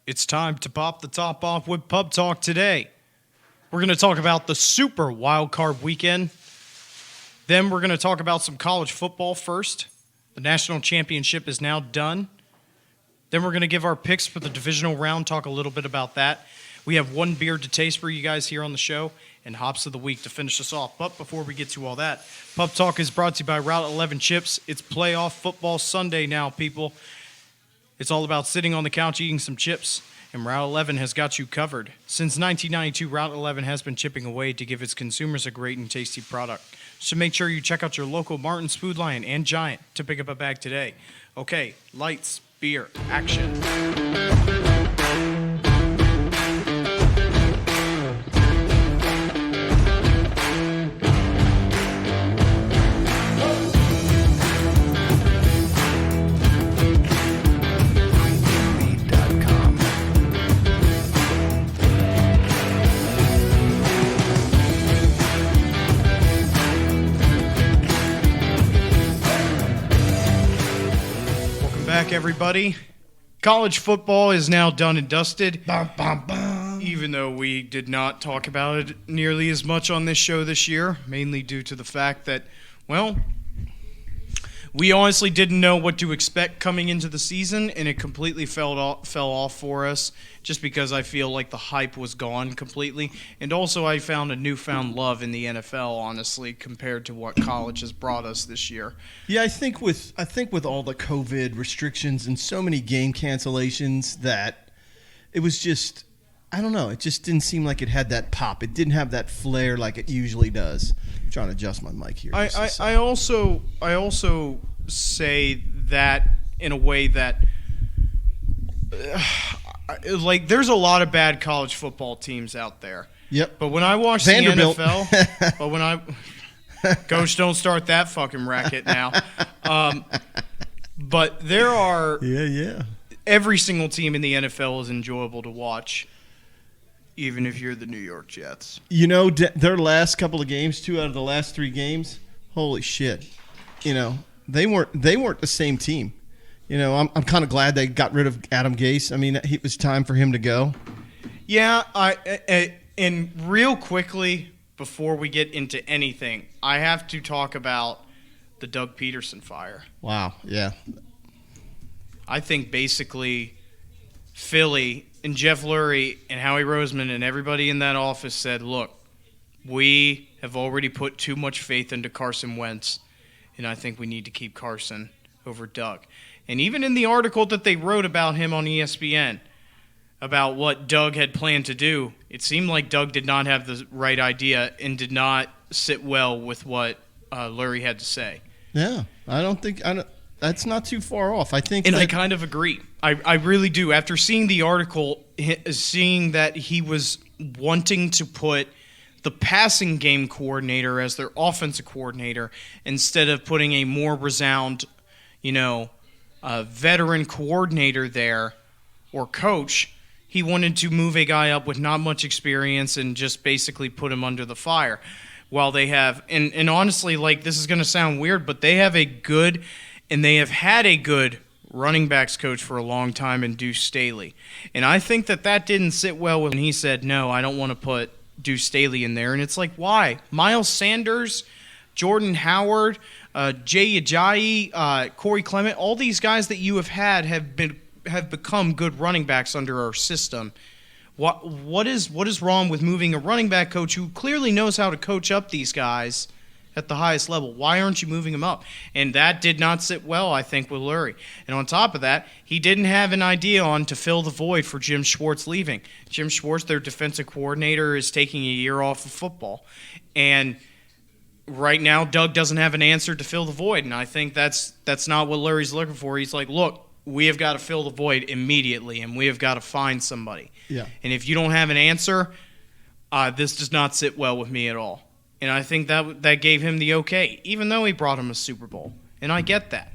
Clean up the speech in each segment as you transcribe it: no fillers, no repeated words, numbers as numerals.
It's time to pop the top off with Pub Talk today. We're going to talk about the Super Wild Card Weekend. Then we're going to talk about some college football first. The national championship is now done. Then we're going to give our picks for the divisional round, talk a little bit about that. We have one beer to taste for you guys here on the show, and Hops of the Week to finish us off. But before we get to all that, Pub Talk is brought to you by Route 11 Chips. It's playoff football Sunday now, people. It's all about sitting on the couch eating some chips, and Route 11 has got you covered. Since 1992, Route 11 has been chipping away to give its consumers a great and tasty product. So make sure you check out your local Martin's Food Lion and Giant to pick up a bag today. Okay, lights, beer, action. Everybody, college football is now done and dusted. Even though we did not talk about it nearly as much on this show this year, mainly due to the fact that, well, we honestly didn't know what to expect coming into the season, and it completely fell off for us just because I feel like the hype was gone completely. And also I found a newfound love in the NFL, honestly, compared to what college has brought us this year. Yeah, I think with all the COVID restrictions and so many game cancellations that it was just, I don't know, it just didn't seem like it had that pop. It didn't have that flair like it usually does. I'm trying to adjust my mic here. I also say that in a way that like there's a lot of bad college football teams out there. Yep. But when I watch Vanderbilt. the NFL, but when I Coach, don't start that fucking racket now. But there are every single team in the NFL is enjoyable to watch, even if you're the New York Jets. You know, their last couple of games, 2 out of the last 3 games, holy shit. You know, they weren't the same team. You know, I'm kind of glad they got rid of Adam Gase. I mean, it was time for him to go. Yeah, and real quickly before we get into anything, I have to talk about the Doug Peterson fire. Wow, yeah. I think basically Philly and Jeff Lurie and Howie Roseman and everybody in that office said, look, we have already put too much faith into Carson Wentz, and I think we need to keep Carson over Doug. And even in the article that they wrote about him on ESPN, about what Doug had planned to do, it seemed like Doug did not have the right idea and did not sit well with what Lurie had to say. Yeah, that's not too far off. I think, and I kind of agree. I really do. After seeing the article, seeing that he was wanting to put the passing game coordinator as their offensive coordinator instead of putting a more resound, veteran coordinator there or coach, he wanted to move a guy up with not much experience and just basically put him under the fire. While they have, and honestly, like, this is going to sound weird, but they have a good, and they have had a good running backs coach for a long time in Deuce Staley. And I think that didn't sit well when he said, no, I don't want to put Deuce Staley in there. And it's like, why? Miles Sanders, Jordan Howard, Jay Ajayi, Corey Clement, all these guys that you have had have become good running backs under our system. What is wrong with moving a running back coach who clearly knows how to coach up these guys at the highest level? Why aren't you moving them up? And that did not sit well, I think, with Lurie. And on top of that, he didn't have an idea on to fill the void for Jim Schwartz leaving. Jim Schwartz, their defensive coordinator, is taking a year off of football. And right now, Doug doesn't have an answer to fill the void. And I think that's not what Lurie's looking for. He's like, look, we have got to fill the void immediately, and we have got to find somebody. Yeah. And if you don't have an answer, this does not sit well with me at all. And I think that gave him the okay, even though he brought him a Super Bowl. And I get that.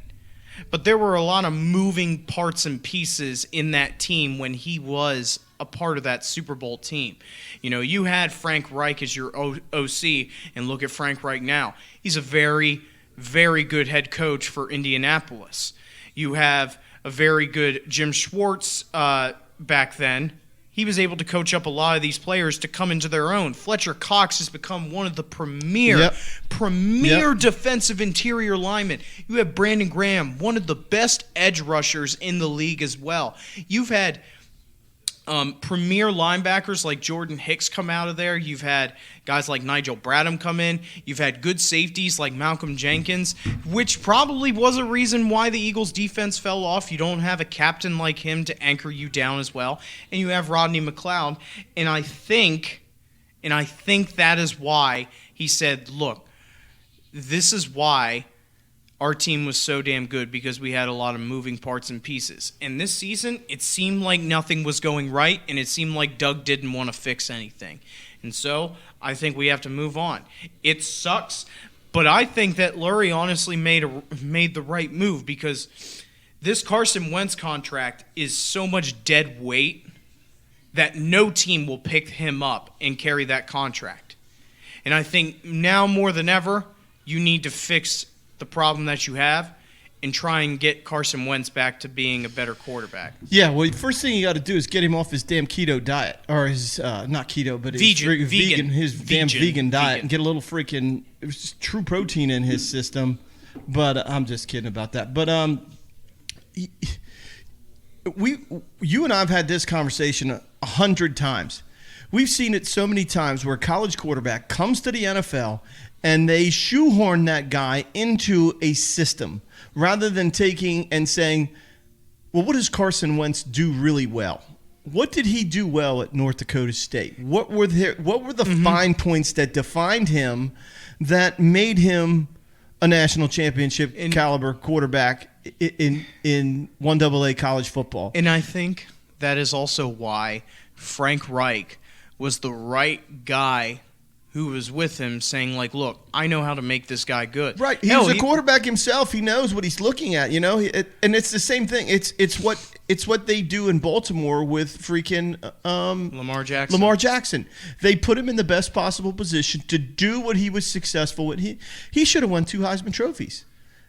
But there were a lot of moving parts and pieces in that team when he was a part of that Super Bowl team. You had Frank Reich as your OC, and look at Frank Reich now. He's a very, very good head coach for Indianapolis. You have a very good Jim Schwartz back then, he was able to coach up a lot of these players to come into their own. Fletcher Cox has become one of the premier defensive interior linemen. You have Brandon Graham, one of the best edge rushers in the league as well. You've had premier linebackers like Jordan Hicks come out of there. You've had guys like Nigel Bradham come in. You've had good safeties like Malcolm Jenkins, which probably was a reason why the Eagles' defense fell off. You don't have a captain like him to anchor you down as well. And you have Rodney McLeod. And I think that is why he said, look, this is why our team was so damn good, because we had a lot of moving parts and pieces. And this season, it seemed like nothing was going right, and it seemed like Doug didn't want to fix anything. And so I think we have to move on. It sucks, but I think that Lurie honestly made the right move, because this Carson Wentz contract is so much dead weight that no team will pick him up and carry that contract. And I think now more than ever, you need to fix the problem that you have and try and get Carson Wentz back to being a better quarterback. Yeah, well, first thing you got to do is get him off his damn keto diet, or his not keto, but his vegan diet, and get a little freaking true protein in his system. But I'm just kidding about that. But you and I have had this conversation 100 times. We've seen it so many times where a college quarterback comes to the NFL and they shoehorn that guy into a system rather than taking and saying, well, what does Carson Wentz do really well? What did he do well at North Dakota State? What were the fine points that defined him that made him a national championship caliber quarterback in 1AA college football? And I think that is also why Frank Reich was the right guy who was with him, saying, like, look, I know how to make this guy good. Right. He's a quarterback himself. He knows what he's looking at, you know. And it's the same thing. It's what they do in Baltimore with freaking Lamar Jackson. Lamar Jackson. They put him in the best possible position to do what he was successful with. He should have won 2 Heisman trophies.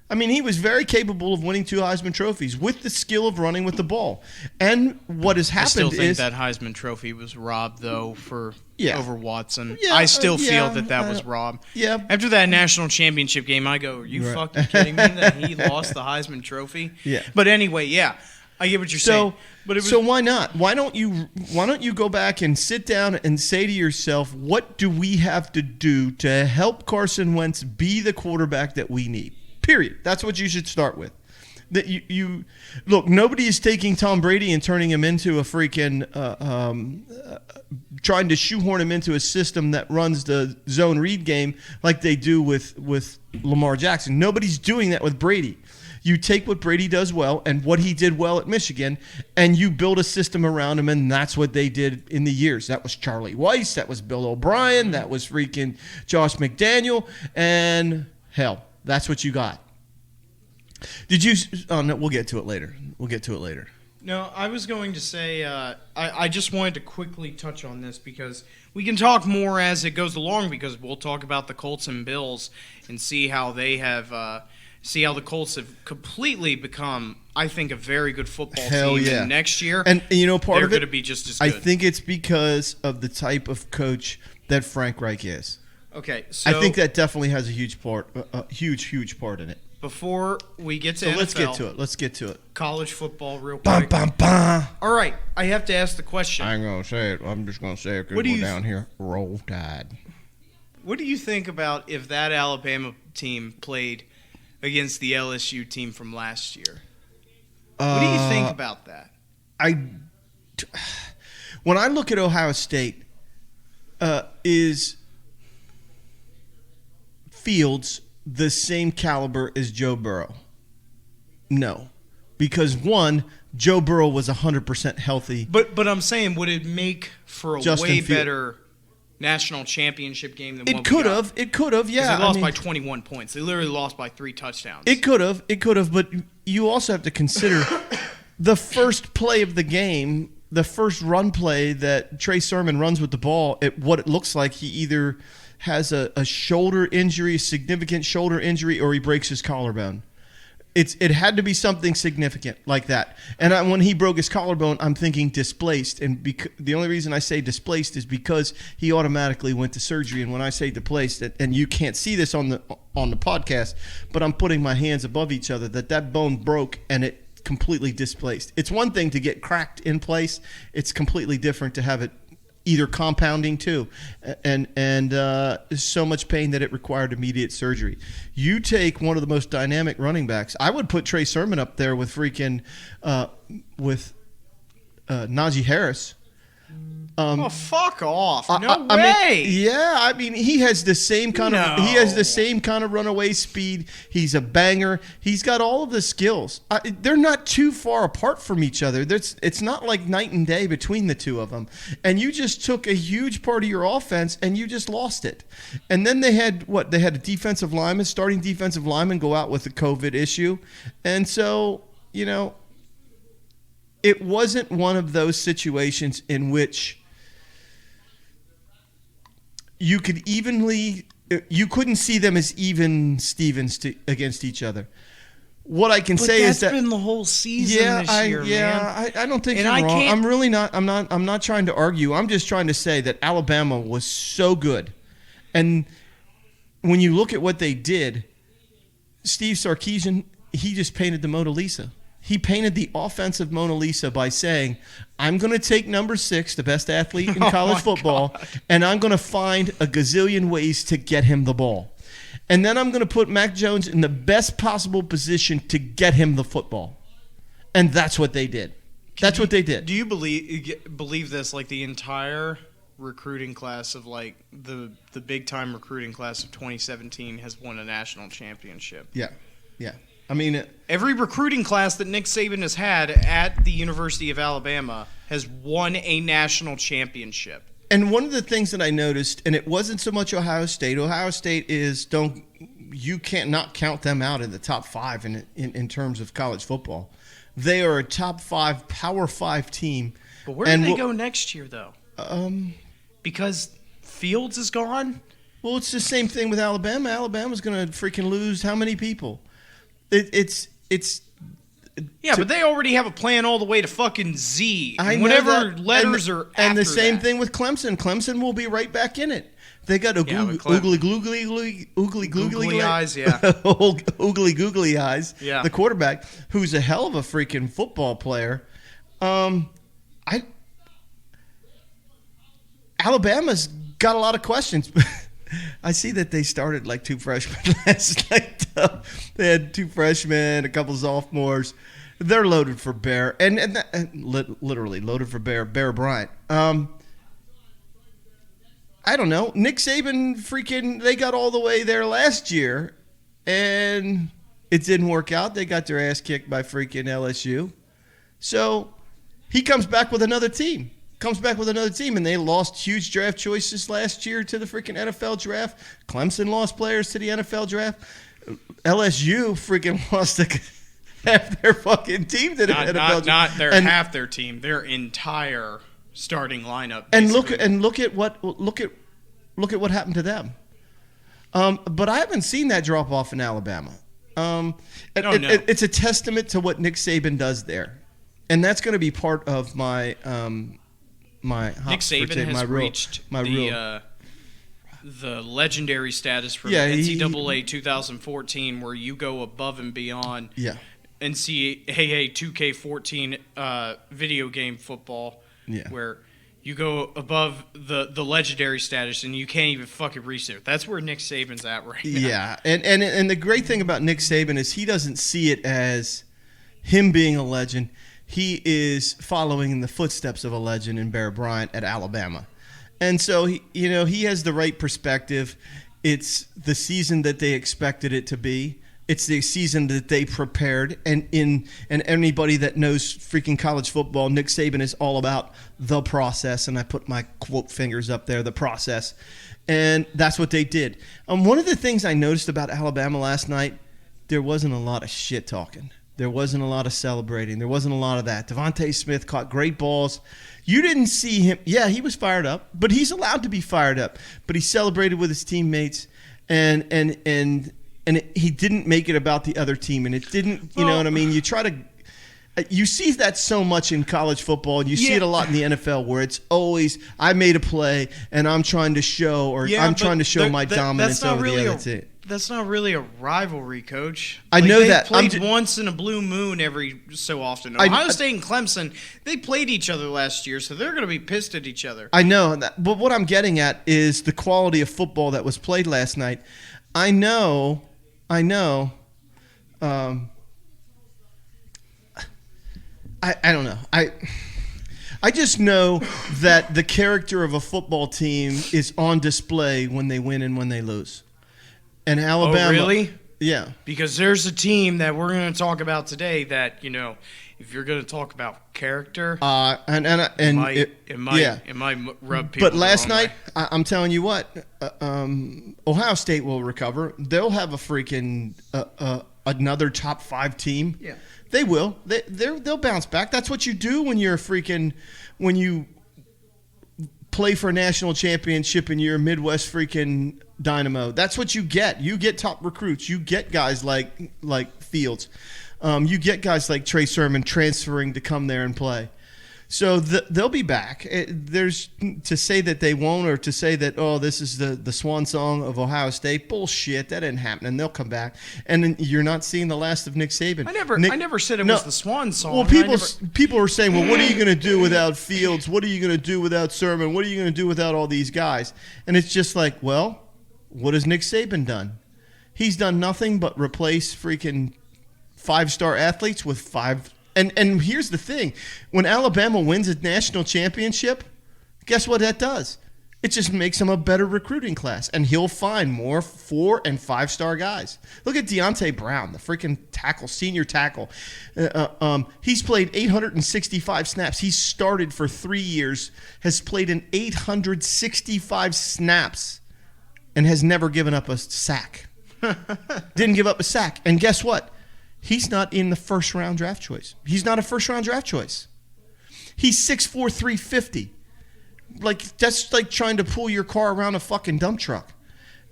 I mean, he was very capable of winning 2 Heisman trophies with the skill of running with the ball. And what has happened is... I still think that Heisman trophy was robbed, though, over Watson. Yeah, I still feel that was robbed. Yeah. After that national championship game, I go, are you fucking kidding me that he lost the Heisman trophy? Yeah. But anyway, yeah, I get what you're saying. But so why not? Why don't you go back and sit down and say to yourself, what do we have to do to help Carson Wentz be the quarterback that we need? Period. That's what you should start with. That you look. Nobody is taking Tom Brady and turning him into a freaking trying to shoehorn him into a system that runs the zone read game like they do with Lamar Jackson. Nobody's doing that with Brady. You take what Brady does well and what he did well at Michigan, and you build a system around him, and that's what they did in the years. That was Charlie Weiss. That was Bill O'Brien. That was freaking Josh McDaniel. And hell, that's what you got. Did you? Oh no, we'll get to it later. No, I was going to say I just wanted to quickly touch on this because we can talk more as it goes along, because we'll talk about the Colts and Bills and see how they have see how the Colts have completely become, I think, a very good football team. Yeah. And next year, and you know, part of it, they're going to be just as good. I think it's because of the type of coach that Frank Reich is. Okay, so I think that definitely has a huge part in it. Before we get to NFL, let's get to it. College football, real quick. All right, I have to ask the question. I ain't gonna say it. I'm just gonna say it because we're down here. Roll Tide. What do you think about if that Alabama team played against the LSU team from last year? What do you think about that? When I look at Ohio State, is Fields the same caliber as Joe Burrow? No. Because, one, Joe Burrow was 100% healthy. But I'm saying, would it make for a way better national championship game than what we got? It could have, yeah. They lost by 21 points. They literally lost by 3 touchdowns. It could have, but you also have to consider the first play of the game, the first run play that Trey Sermon runs with the ball, what it looks like he either has a shoulder injury, a significant shoulder injury, or he breaks his collarbone. It had to be something significant like that. And when he broke his collarbone, I'm thinking displaced. And the only reason I say displaced is because he automatically went to surgery. And when I say displaced, and you can't see this on the podcast, but I'm putting my hands above each other, that bone broke and it completely displaced. It's one thing to get cracked in place. It's completely different to have it either compounding too, and so much pain that it required immediate surgery. You take one of the most dynamic running backs. I would put Trey Sermon up there with freaking Najee Harris. Oh, fuck off! No I way. mean, he has the same kind of runaway speed. He's a banger. He's got all of the skills. They're not too far apart from each other. It's not like night and day between the two of them. And you just took a huge part of your offense and you just lost it. And then they had a defensive lineman, starting defensive lineman, go out with a COVID issue, and so it wasn't one of those situations in which you couldn't see them as even Stevens against each other. What I can say is that that's been the whole season this year, man. I don't think And you're I wrong. can't- I'm really not. I'm not trying to argue. I'm just trying to say that Alabama was so good, and when you look at what they did, Steve Sarkisian, he just painted the Mona Lisa. He painted the offensive Mona Lisa by saying, I'm going to take number 6, the best athlete in college football, and I'm going to find a gazillion ways to get him the ball. And then I'm going to put Mac Jones in the best possible position to get him the football. And that's what they did. That's what they did. Do you believe this? Like the entire recruiting class of like the big time recruiting class of 2017 has won a national championship. Yeah. I mean, every recruiting class that Nick Saban has had at the University of Alabama has won a national championship. And one of the things that I noticed, and it wasn't so much Ohio State. Ohio State you can't not count them out in the top 5 in terms of college football. They are a top 5 Power 5 team. But where do they go next year, though? Because Fields is gone. Well, it's the same thing with Alabama. Alabama's going to freaking lose how many people? It's but they already have a plan all the way to fucking Z. I know whatever that. letters are after and the same that. thing with Clemson. Clemson will be right back in it. They got oogly googly eyes, yeah. Oogly googly eyes. Yeah. The quarterback, who's a hell of a freaking football player. Alabama's got a lot of questions. I see that they started like 2 freshmen last night. They had 2 freshmen, a couple sophomores. They're loaded for bear, and literally loaded for bear. Bear Bryant. I don't know. Nick Saban, they got all the way there last year, and it didn't work out. They got their ass kicked by freaking LSU. So he comes back with another team. And they lost huge draft choices last year to the freaking NFL draft. Clemson lost players to the NFL draft. LSU freaking lost half their fucking team to the NFL draft. Not half their team, their entire starting lineup. And look at what happened to them. But I haven't seen that drop off in Alabama. It's a testament to what Nick Saban does there, and that's going to be part of my Nick Saban has reached the legendary status from NCAA 2014, where you go above and beyond NCAA 2K14 video game football, where you go above the legendary status and you can't even fucking reach there. That's where Nick Saban's at right now. Yeah, and the great thing about Nick Saban is he doesn't see it as him being a legend. He is following in the footsteps of a legend in Bear Bryant at Alabama. And so, he has the right perspective. It's the season that they expected it to be. It's the season that they prepared. And anybody that knows freaking college football, Nick Saban is all about the process. And I put my quote fingers up there, the process. And that's what they did. One of the things I noticed about Alabama last night, there wasn't a lot of shit talking. There wasn't a lot of celebrating. There wasn't a lot of that. Devontae Smith caught great balls. You didn't see him. Yeah, he was fired up, but he's allowed to be fired up. But he celebrated with his teammates, and and he didn't make it about the other team, and it didn't. You know what I mean? You try to. You see that so much in college football, and you see it a lot in the NFL, where it's always I made a play and I'm trying to show, or I'm trying to show my dominance over the other team. That's not really a rivalry, Coach. I know that. Played once in a blue moon every so often. Ohio State and Clemson, they played each other last year, so they're going to be pissed at each other. I know that, but what I'm getting at is the quality of football that was played last night. I know. I don't know. I just know that the character of a football team is on display when they win and when they lose. And Alabama. Oh, really? Yeah. Because there's a team that we're going to talk about today that, if you're going to talk about character, it might rub people. But last night, I'm telling you what, Ohio State will recover. They'll have a freaking another top 5 team. Yeah. They will. They'll bounce back. That's what you do when you play for a national championship and you're a Midwest freaking dynamo. That's what you get. You get top recruits. You get guys like Fields. You get guys like Trey Sermon transferring to come there and play. So they'll be back. There's to say that they won't, or to say that this is the swan song of Ohio State. Bullshit. That didn't happen, and they'll come back. And then you're not seeing the last of Nick Saban. I never said it was the swan song. Well, people are saying, well, what are you going to do without Fields? What are you going to do without Sermon? What are you going to do without all these guys? And it's just like, well, what has Nick Saban done? He's done nothing but replace freaking 5-star athletes with 5. And here's the thing. When Alabama wins a national championship, guess what that does? It just makes him a better recruiting class, and he'll find more 4- and 5-star guys. Look at Deontay Brown, the freaking senior tackle. He's played 865 snaps. He's started for 3 years, has played in 865 snaps, and has never given up a sack. Didn't give up a sack. And guess what? He's not in the first-round draft choice. He's not a first-round draft choice. He's 6'4", 350. That's like trying to pull your car around a fucking dump truck.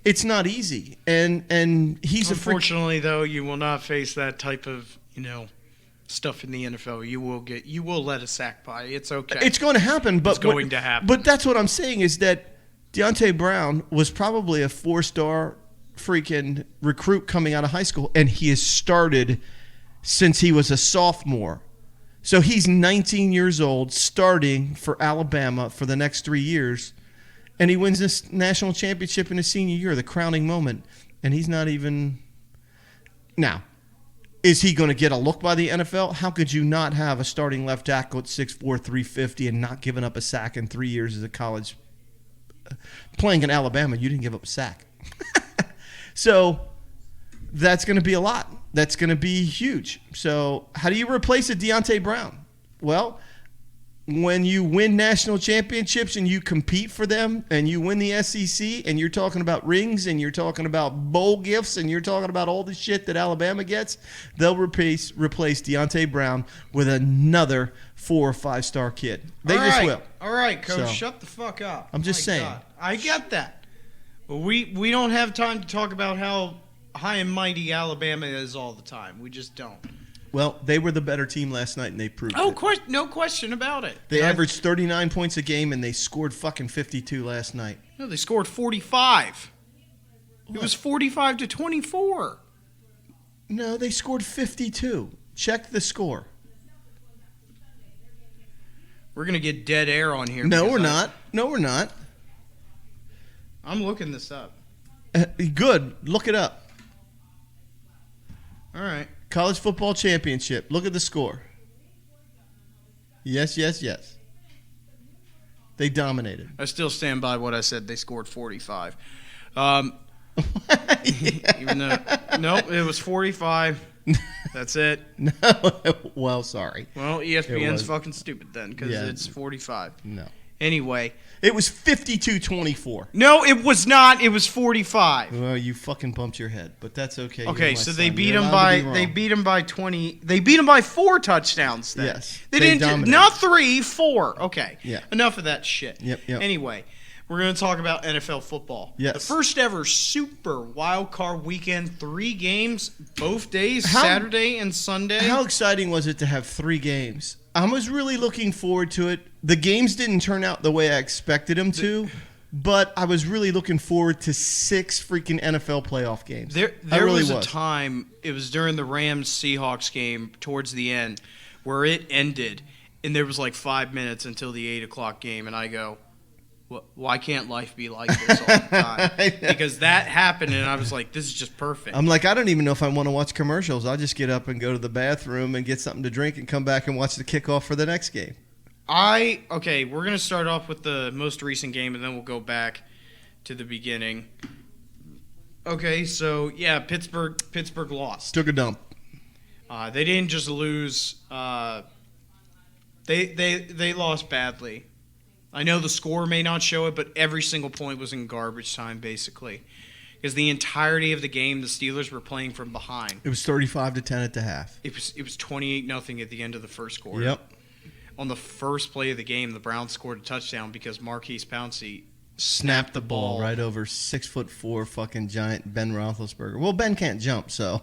It's not easy. And he's unfortunately, though, you will not face that type of, stuff in the NFL. You will let a sack by. It's okay. It's going to happen. But it's going to happen. But that's what I'm saying is that Deontay Brown was probably a 4-star freaking recruit coming out of high school, and he has started since he was a sophomore. So he's 19 years old, starting for Alabama for the next 3 years, and he wins this national championship in his senior year, the crowning moment, and he's not even... Now, is he going to get a look by the NFL? How could you not have a starting left tackle at 6'4", 350 and not giving up a sack in 3 years as a college... Playing in Alabama, you didn't give up a sack. So that's going to be a lot. That's going to be huge. So how do you replace a Deontay Brown? Well, when you win national championships and you compete for them and you win the SEC and you're talking about rings and you're talking about bowl gifts and you're talking about all the shit that Alabama gets, they'll replace Deontay Brown with another 4 or 5-star kid. They just will. All right, Coach, shut the fuck up. I'm just saying. God. I get that. But we don't have time to talk about how high and mighty Alabama is all the time. We just don't. Well, they were the better team last night, and they proved it. No question about it. They averaged 39 points a game, and they scored fucking 52 last night. No, they scored 45. What? It was 45-24. No, they scored 52. Check the score. We're going to get dead air on here. No, we're not. No, we're not. I'm looking this up. Good. Look it up. All right. College football championship. Look at the score. Yes, yes, yes. They dominated. I still stand by what I said. They scored 45. Even though, nope, it was 45. That's it. No. Well, sorry. Well, ESPN's fucking stupid then because it's 45. No. Anyway. It was 52-24. No, it was not. It was 45. Well, you fucking bumped your head, but that's okay. Okay, so they beat him by 20. They beat him by 4 touchdowns then. Yes. They didn't dominated. not 3, 4. Okay. Yeah. Enough of that shit. Yep. Anyway, We're going to talk about NFL football. Yes. The first ever Super Wild Card Weekend, 3 games, both days, Saturday and Sunday. How exciting was it to have 3 games? I was really looking forward to it. The games didn't turn out the way I expected them to, but I was really looking forward to 6 freaking NFL playoff games. There really was a time, it was during the Rams-Seahawks game towards the end, where it ended, and there was like 5 minutes until the 8 o'clock game, and I go, why can't life be like this all the time? Because that happened, and I was like, this is just perfect. I'm like, I don't even know if I want to watch commercials. I'll just get up and go to the bathroom and get something to drink and come back and watch the kickoff for the next game. Okay, we're going to start off with the most recent game, and then we'll go back to the beginning. Okay, so, yeah, Pittsburgh lost. Took a dump. They didn't just lose. They lost badly. I know the score may not show it, but every single point was in garbage time, basically. Because the entirety of the game, the Steelers were playing from behind. It was 35-10 at the half. It was 28-0 at the end of the first quarter. Yep. On the first play of the game, the Browns scored a touchdown because Marquise Pouncey Snapped the ball right over 6'4" fucking giant Ben Roethlisberger. Well, Ben can't jump, so.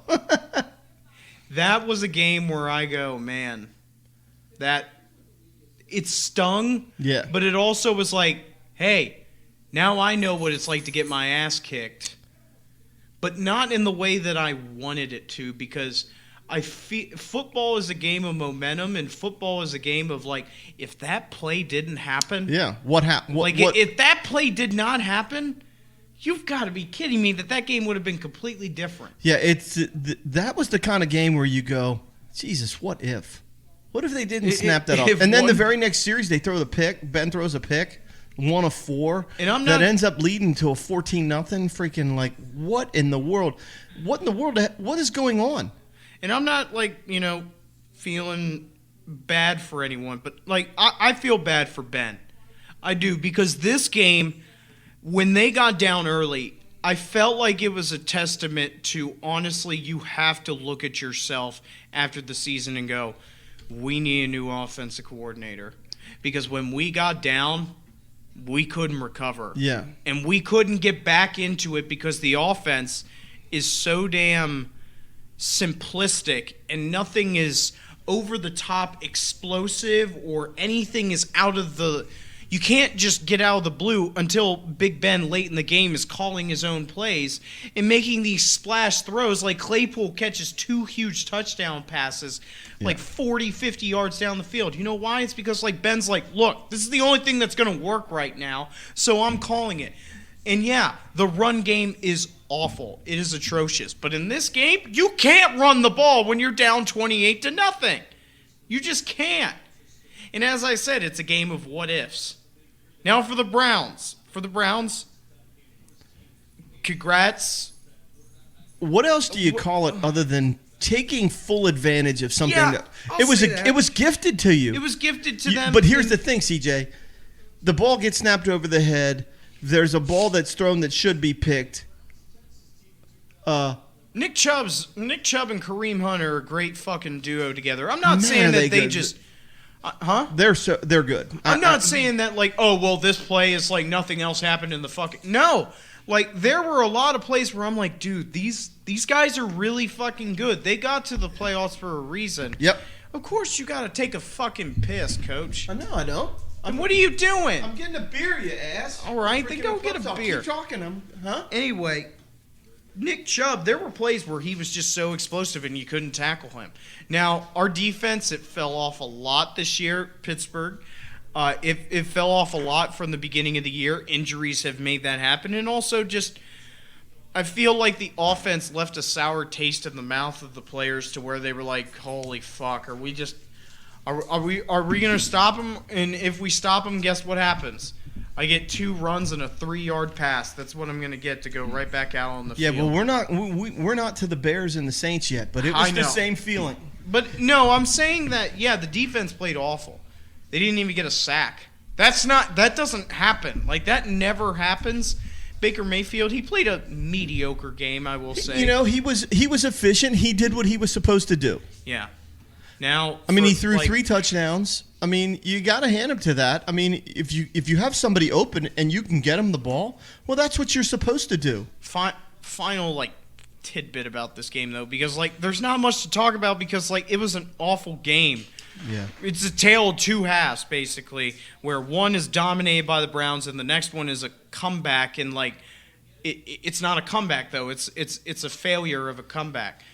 That was a game where I go, man, that it stung. Yeah. But it also was like, hey, now I know what it's like to get my ass kicked. But not in the way that I wanted it to, because I feel football is a game of momentum, and football is a game of, like, if that play didn't happen. Yeah. What happened? If that play did not happen, you've got to be kidding me that game would have been completely different. Yeah, that was the kind of game where you go, Jesus, what if? What if they didn't snap that off? And then the very next series, they throw the pick. Ben throws a pick, 1 of 4. And that ends up leading to a 14-0 freaking, like, what in the world? What in the world? What is going on? And I'm not, like, feeling bad for anyone, but, like, I feel bad for Ben. I do, because this game, when they got down early, I felt like it was a testament to, honestly, you have to look at yourself after the season and go, we need a new offensive coordinator. Because when we got down, we couldn't recover. Yeah. And we couldn't get back into it because the offense is so damn simplistic and nothing is over the top explosive or anything is out of the... You can't just get out of the blue until Big Ben late in the game is calling his own plays and making these splash throws. Like Claypool catches 2 huge touchdown passes like 40, 50 yards down the field. You know why? It's because like Ben's like, look, this is the only thing that's going to work right now, so I'm calling it. And yeah, the run game is awful. It is atrocious. But in this game, you can't run the ball when you're down 28-0. You just can't. And as I said, it's a game of what ifs. Now for the Browns. Congrats. What else do you call it other than taking full advantage of something? Yeah, it was gifted to you. It was gifted to them. But here's the thing, CJ. The ball gets snapped over the head. There's a ball that's thrown that should be picked. Nick Chubb and Kareem Hunt are a great fucking duo together. I'm not saying that they just... They're good. I'm not saying that like, oh, well, this play is like nothing else happened in the fucking... No. Like, there were a lot of plays where I'm like, dude, these guys are really fucking good. They got to the playoffs for a reason. Yep. Of course you got to take a fucking piss, coach. I know, I don't. And what are you doing? I'm getting a beer, you ass. All right, then go get a beer. Keep talking, huh? Anyway, Nick Chubb, there were plays where he was just so explosive and you couldn't tackle him. Now, our defense, it fell off a lot this year, Pittsburgh. It fell off a lot from the beginning of the year. Injuries have made that happen. And also just, I feel like the offense left a sour taste in the mouth of the players to where they were like, holy fuck, are we going to stop them? And if we stop them, guess what happens? I get 2 runs and a 3-yard pass. That's what I'm going to get to go right back out on the field. Yeah, well, we're not to the Bears and the Saints yet, but it was the same feeling. But no, I'm saying that the defense played awful. They didn't even get a sack. That doesn't happen. Like, that never happens. Baker Mayfield, he played a mediocre game, I will say. You know, he was efficient. He did what he was supposed to do. Yeah. Now, I mean, for, he threw like, 3 touchdowns. I mean, you got to hand him to that. I mean, if you have somebody open and you can get him the ball, well, that's what you're supposed to do. Final like tidbit about this game though, because like there's not much to talk about because like it was an awful game. Yeah. It's a tale of two halves basically, where one is dominated by the Browns and the next one is a comeback, and like it's not a comeback though. It's a failure of a comeback.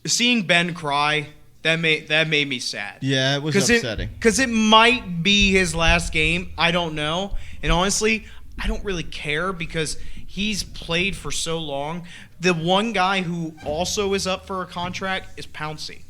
Seeing Ben cry, that made me sad. Yeah, it was upsetting. Because it might be his last game. I don't know. And honestly, I don't really care because he's played for so long. The one guy who also is up for a contract is Pouncey.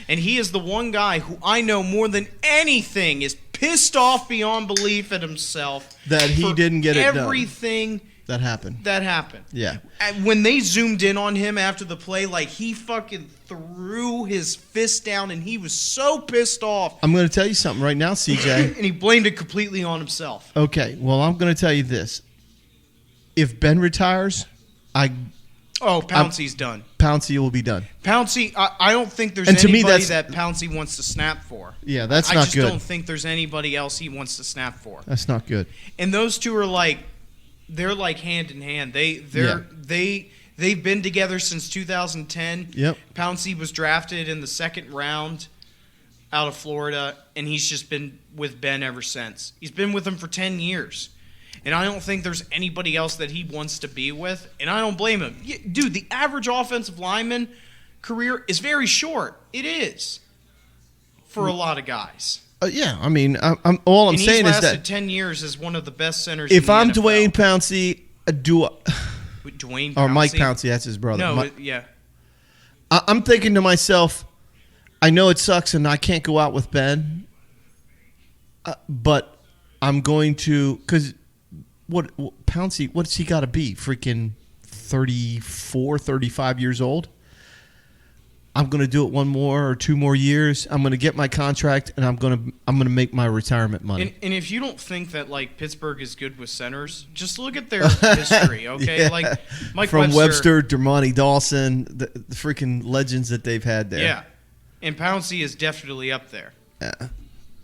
And he is the one guy who I know more than anything is pissed off beyond belief at himself That he for didn't get it done. everything That happened. that happened. Yeah. And when they zoomed in on him after the play, like he fucking threw his fist down and he was so pissed off. I'm going to tell you something right now, CJ. And he blamed it completely on himself. Okay, well, I'm going to tell you this. If Ben retires, Pouncey's done. Pouncey will be done. Pouncey, I don't think there's And to me, anybody that's- that Pouncey wants to snap for. Yeah, that's I not just good. don't think there's anybody else he wants to snap for. That's not good. And those two are like, they're like hand in hand. They've been together since 2010. Yep. Pouncey was drafted in the second round out of Florida, and he's just been with Ben ever since. He's been with him for 10 years. And I don't think there's anybody else that he wants to be with, and I don't blame him. Dude, the average offensive lineman career is very short. It is for a lot of guys. Yeah, I mean, I'm all I'm And saying he's is lasted that 10 years as one of the best centers if in the I'm NFL. Dwayne Pouncey, Dwayne or Mike Pouncey? Pouncey, that's his brother. No, yeah. I'm thinking to myself, I know it sucks and I can't go out with Ben, but I'm going to, because what Pouncey, what's he got to be? Freaking 34, 35 years old? I'm going to do it one more or 2 more years. I'm going to get my contract and I'm going to make my retirement money. And if you don't think that like Pittsburgh is good with centers, just look at their history, okay? Yeah. Like Mike From Webster, Dermontti Dawson, the freaking legends that they've had there. Yeah. And Pouncey is definitely up there.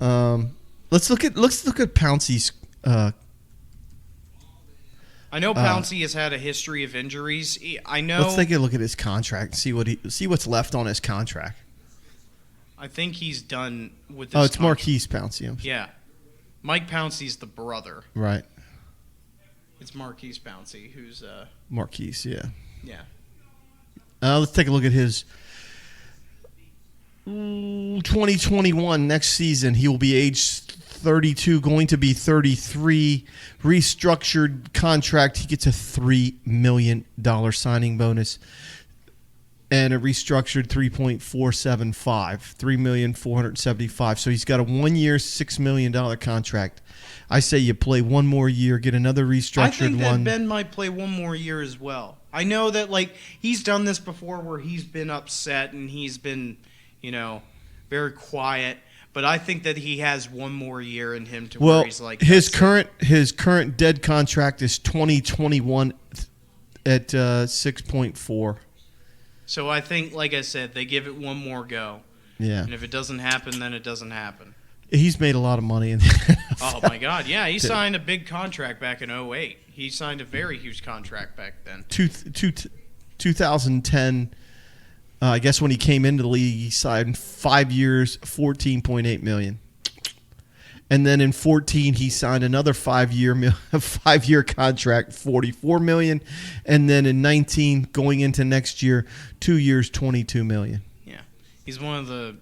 Let's look at Pouncey's. I know Pouncey has had a history of injuries. I know. Let's take a look at his contract. See what's left on his contract. I think he's done with this. Oh, it's contract. Marquise Pouncey. Yeah. Mike Pouncey's the brother. Right. It's Marquise Pouncey who's Marquise, yeah. yeah. Let's take a look at his 2021 next season. He will be age 32, going to be 33. Restructured contract. He gets a $3 million signing bonus and a restructured 3.475, $3,475,000. So he's got a 1 year, $6 million contract. I say you play one more year, get another restructured I think that one. Ben might play one more year as well. I know that like he's done this before where he's been upset and he's been, very quiet. But I think that he has one more year in him to where he's like his current dead contract is 2021 at 6.4. So I think, like I said, they give it one more go. Yeah, And if it doesn't happen, then it doesn't happen. he's made a lot of money in the NFL. Oh, my God. Yeah, he signed a big contract back in 2008. He signed a very huge contract back then. 2010, I guess when he came into the league, he signed 5 years, $14.8 million. And then in 2014, he signed another 5-year contract, $44 million. And then in 2019, going into next year, 2 years, $22 million. Yeah. He's one of the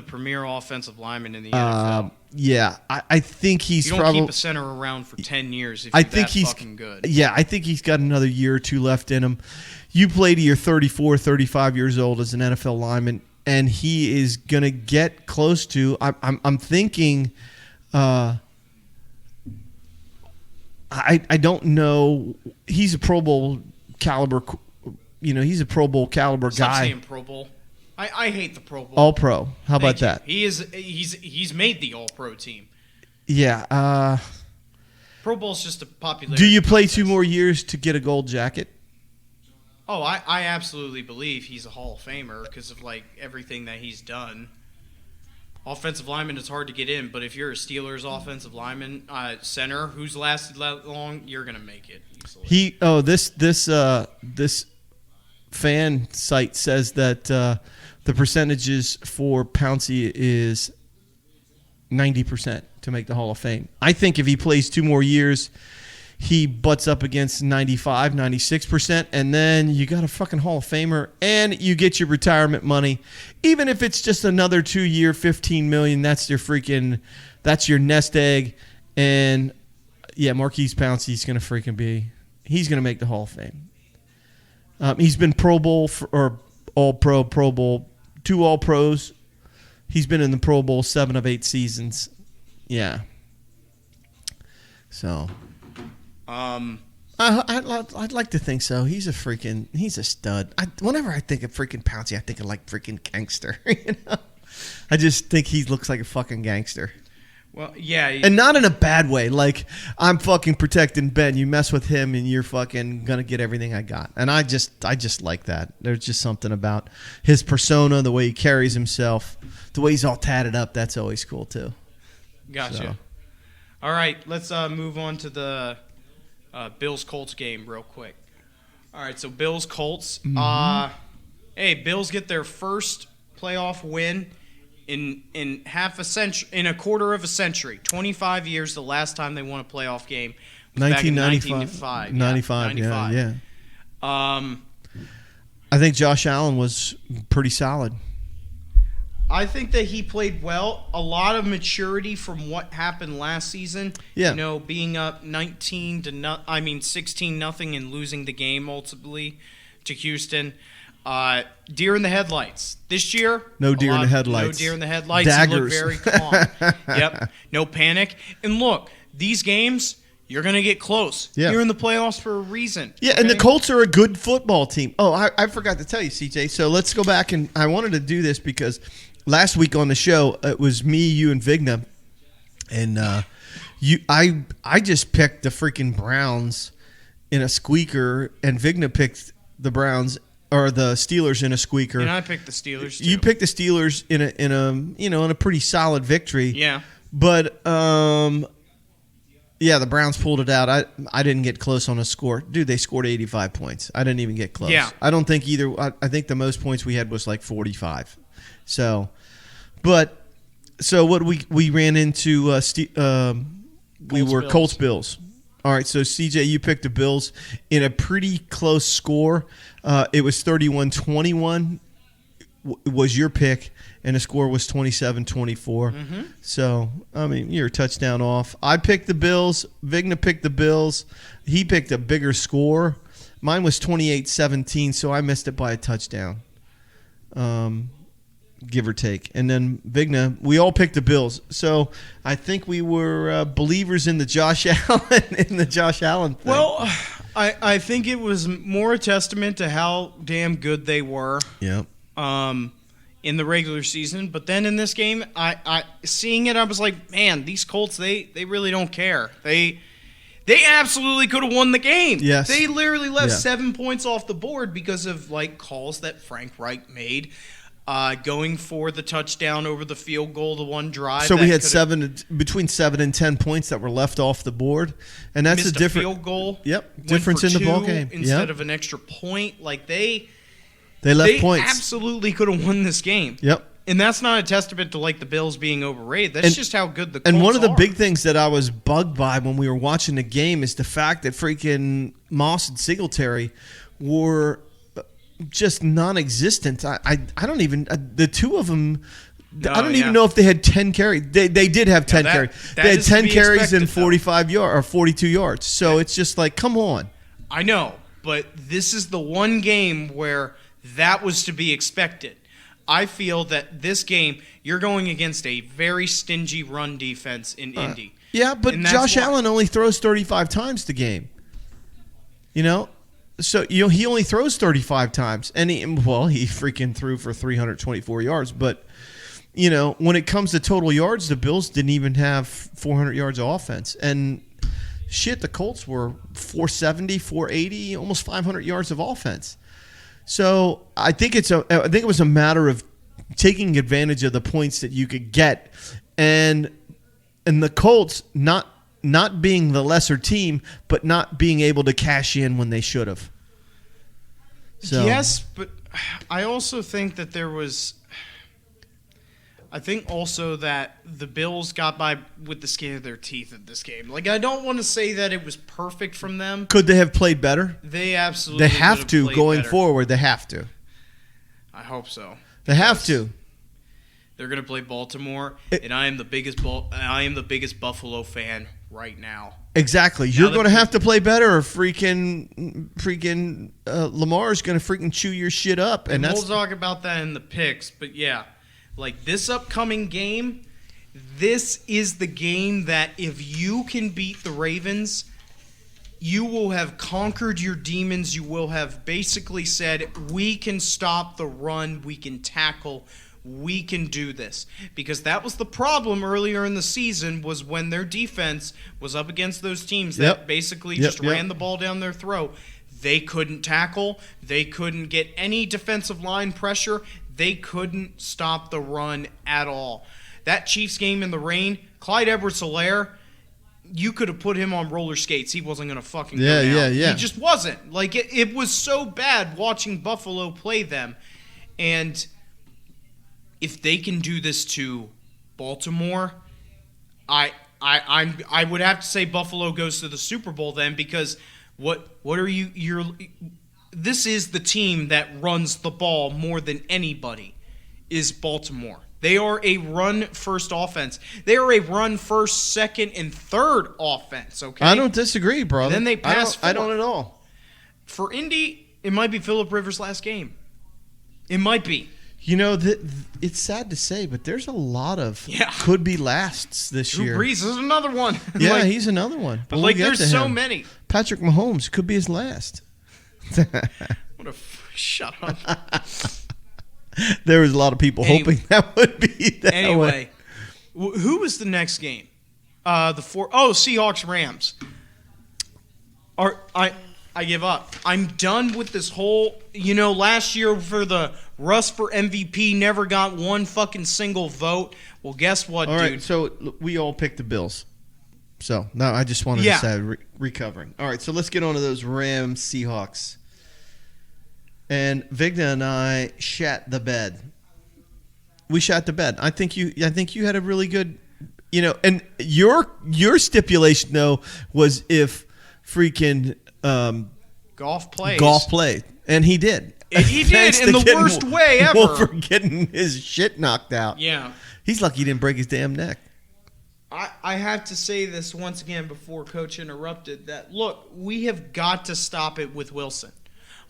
premier offensive linemen in the NFL. Yeah, I think he's You don't probably keep a center around for 10 years if you're that fucking good. Yeah, I think he's got another year or two left in him. You play to your 34, 35 years old as an NFL lineman, and he is going to get close to. I'm thinking. I don't know. He's a Pro Bowl caliber. He's a Pro Bowl caliber Stop guy. saying Pro Bowl. I hate the Pro Bowl. All Pro. How about Thank that? you. He's made the All Pro team. Yeah. Pro Bowl's just a popularity. Do you play contest. 2 more years to get a gold jacket? Oh, I absolutely believe he's a Hall of Famer because of like everything that he's done. Offensive lineman is hard to get in, but if you're a Steelers offensive lineman center who's lasted that long, you're gonna make it easily. This fan site says that the percentages for Pouncey is 90% to make the Hall of Fame. I think if he plays 2 more years, he butts up against 95, 96%, and then you got a fucking Hall of Famer, and you get your retirement money. Even if it's just another 2-year, $15 million, that's your nest egg. And yeah, Marquise Pouncey's gonna he's gonna make the Hall of Fame. He's been Pro Bowl or All Pro, Pro Bowl, 2 All Pros. He's been in the Pro Bowl 7 of 8 seasons. Yeah. So. I'd like to think so. He's a stud. Whenever I think of freaking Pouncey, I think of like freaking gangster. You know? I just think he looks like a fucking gangster. Well, yeah. And not in a bad way. Like, I'm fucking protecting Ben. You mess with him and you're fucking going to get everything I got. And I just like that. There's just something about his persona, the way he carries himself, the way he's all tatted up. That's always cool, too. Gotcha. So. All right, let's move on to the Bills-Colts game real quick. All right, so Bills-Colts. Mm-hmm. Hey, Bills get their first playoff win in half a century, in a quarter of a century. 25 years, the last time they won a playoff game was back in 1995. 95, yeah. I think Josh Allen was pretty solid. I think that he played well. A lot of maturity from what happened last season. Yeah. You know, being up 16-0 and losing the game ultimately to Houston. Deer in the headlights. This year, no deer in the headlights. No deer in the headlights. Daggers. He looked very calm. Yep. No panic. And look, these games, you're going to get close. Yeah. You're in the playoffs for a reason. Yeah, okay? and the Colts are a good football team. Oh, I forgot to tell you, CJ. So let's go back, and I wanted to do this because last week on the show, it was me, you, and Vigna. And I just picked the freaking Browns in a squeaker, and Vigna picked the Browns or the Steelers in a squeaker. And I picked the Steelers too. You picked the Steelers in a pretty solid victory. Yeah. But the Browns pulled it out. I didn't get close on a score. Dude, they scored 85 points. I didn't even get close. Yeah. I don't think either. I think the most points we had was like 45. So what we ran into, we were Bills. Colts Bills. All right, so CJ, you picked the Bills in a pretty close score. It was 31-21 was your pick, and the score was 27-24. Mm-hmm. So, I mean, you're a touchdown off. I picked the Bills. Vigna picked the Bills. He picked a bigger score. Mine was 28-17, so I missed it by a touchdown. Give or take. And then Vigna, we all picked the Bills. So I think we were believers in the Josh Allen thing. Well, I think it was more a testament to how damn good they were. Yeah. In the regular season, but then in this game, I seeing it, I was like, man, these Colts, they really don't care. They absolutely could have won the game. Yes. They literally left 7 points off the board because of like calls that Frank Reich made. Going for the touchdown over the field goal, the one drive. So we had between 7 and 10 points that were left off the board, and that's missed a different field goal. Yep, difference in the ball game instead of an extra point. Like they left points. Absolutely could have won this game. Yep. And that's not a testament to like the Bills being overrated. That's just how good the Colts are. And one of the big things that I was bugged by when we were watching the game is the fact that freaking Moss and Singletary were just non-existent. I don't even the two of them. I don't even know if they had 10 carries. They did have 10 carries. They had 10 carries and 45 yards or 42 yards. So it's just like, come on. I know, but this is the one game where that was to be expected. I feel that this game, you're going against a very stingy run defense in Indy. Yeah, but Josh Allen only throws 35 times the game. You know? So, he only throws 35 times. And he freaking threw for 324 yards. But, when it comes to total yards, the Bills didn't even have 400 yards of offense. And, shit, the Colts were 470, 480, almost 500 yards of offense. So I think it was a matter of taking advantage of the points that you could get, and the Colts not being the lesser team, but not being able to cash in when they should have. So, yes, but I also think that I think also that the Bills got by with the skin of their teeth at this game. Like, I don't want to say that it was perfect from them. could they have played better? They absolutely They have could to played going better. forward. They have to. I hope so. They have to. They're going to play Baltimore, and I am the biggest Buffalo fan right now. Exactly. Now You're that- going to have to play better, or freaking Lamar's going to freaking chew your shit up, and We'll that's talk about that in the picks, but yeah, like this upcoming game, this is the game that if you can beat the Ravens, you will have conquered your demons. You will have basically said, we can stop the run, we can tackle, we can do this. Because that was the problem earlier in the season, was when their defense was up against those teams that Yep. basically Yep, just yep. ran the ball down their throat. They couldn't tackle. They couldn't get any defensive line pressure. They couldn't stop the run at all. That Chiefs game in the rain, Clyde Edwards-Helaire, you could have put him on roller skates. He wasn't going to fucking go down. Yeah. He just wasn't. Like, it was so bad watching Buffalo play them. And if they can do this to Baltimore, I would have to say Buffalo goes to the Super Bowl then, because what are you're this is the team that runs the ball more than anybody is Baltimore. They are a run-first offense. They are a run-first, second, and third offense, okay? I don't disagree, brother. And then they pass I don't forward. at all. For Indy, it might be Phillip Rivers' last game. It might be. You know, it's sad to say, but there's a lot of Yeah. could-be lasts this Drew year. Brees is another one. Yeah, Like, he's another one. But like we'll get there's to so him. many. Patrick Mahomes could be his last. Shut up. There was a lot of people Anyway. hoping that would be that way. Anyway, who was the next game? Seahawks Rams. I give up. I'm done with this whole. Last year for the Russ for MVP never got one fucking single vote. Well, guess what, All dude? right, so we all picked the Bills. So now I just wanted to say recovering. All right, so let's get on to those Rams Seahawks. And Vigna and I shat the bed. We shat the bed. I think you had a really good, and your stipulation though was if freaking Golf plays. Golf played, and he did. And he did Thanks in to the getting worst way ever. Wolfer getting his shit knocked out. Yeah. He's lucky he didn't break his damn neck. I have to say this once again before Coach interrupted, that, look, we have got to stop it with Wilson.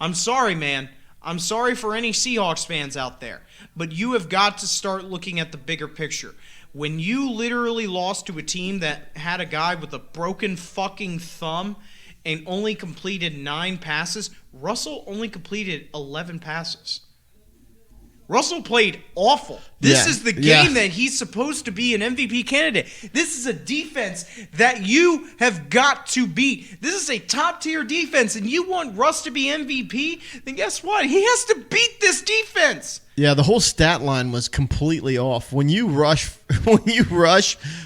I'm sorry, man. I'm sorry for any Seahawks fans out there. But you have got to start looking at the bigger picture. When you literally lost to a team that had a guy with a broken fucking thumb and only completed 9 passes, Russell only completed 11 passes. Russell played awful. This is the game that he's supposed to be an MVP candidate. This is a defense that you have got to beat. This is a top-tier defense, and you want Russ to be MVP? Then guess what? He has to beat this defense. Yeah, the whole stat line was completely off. When you rush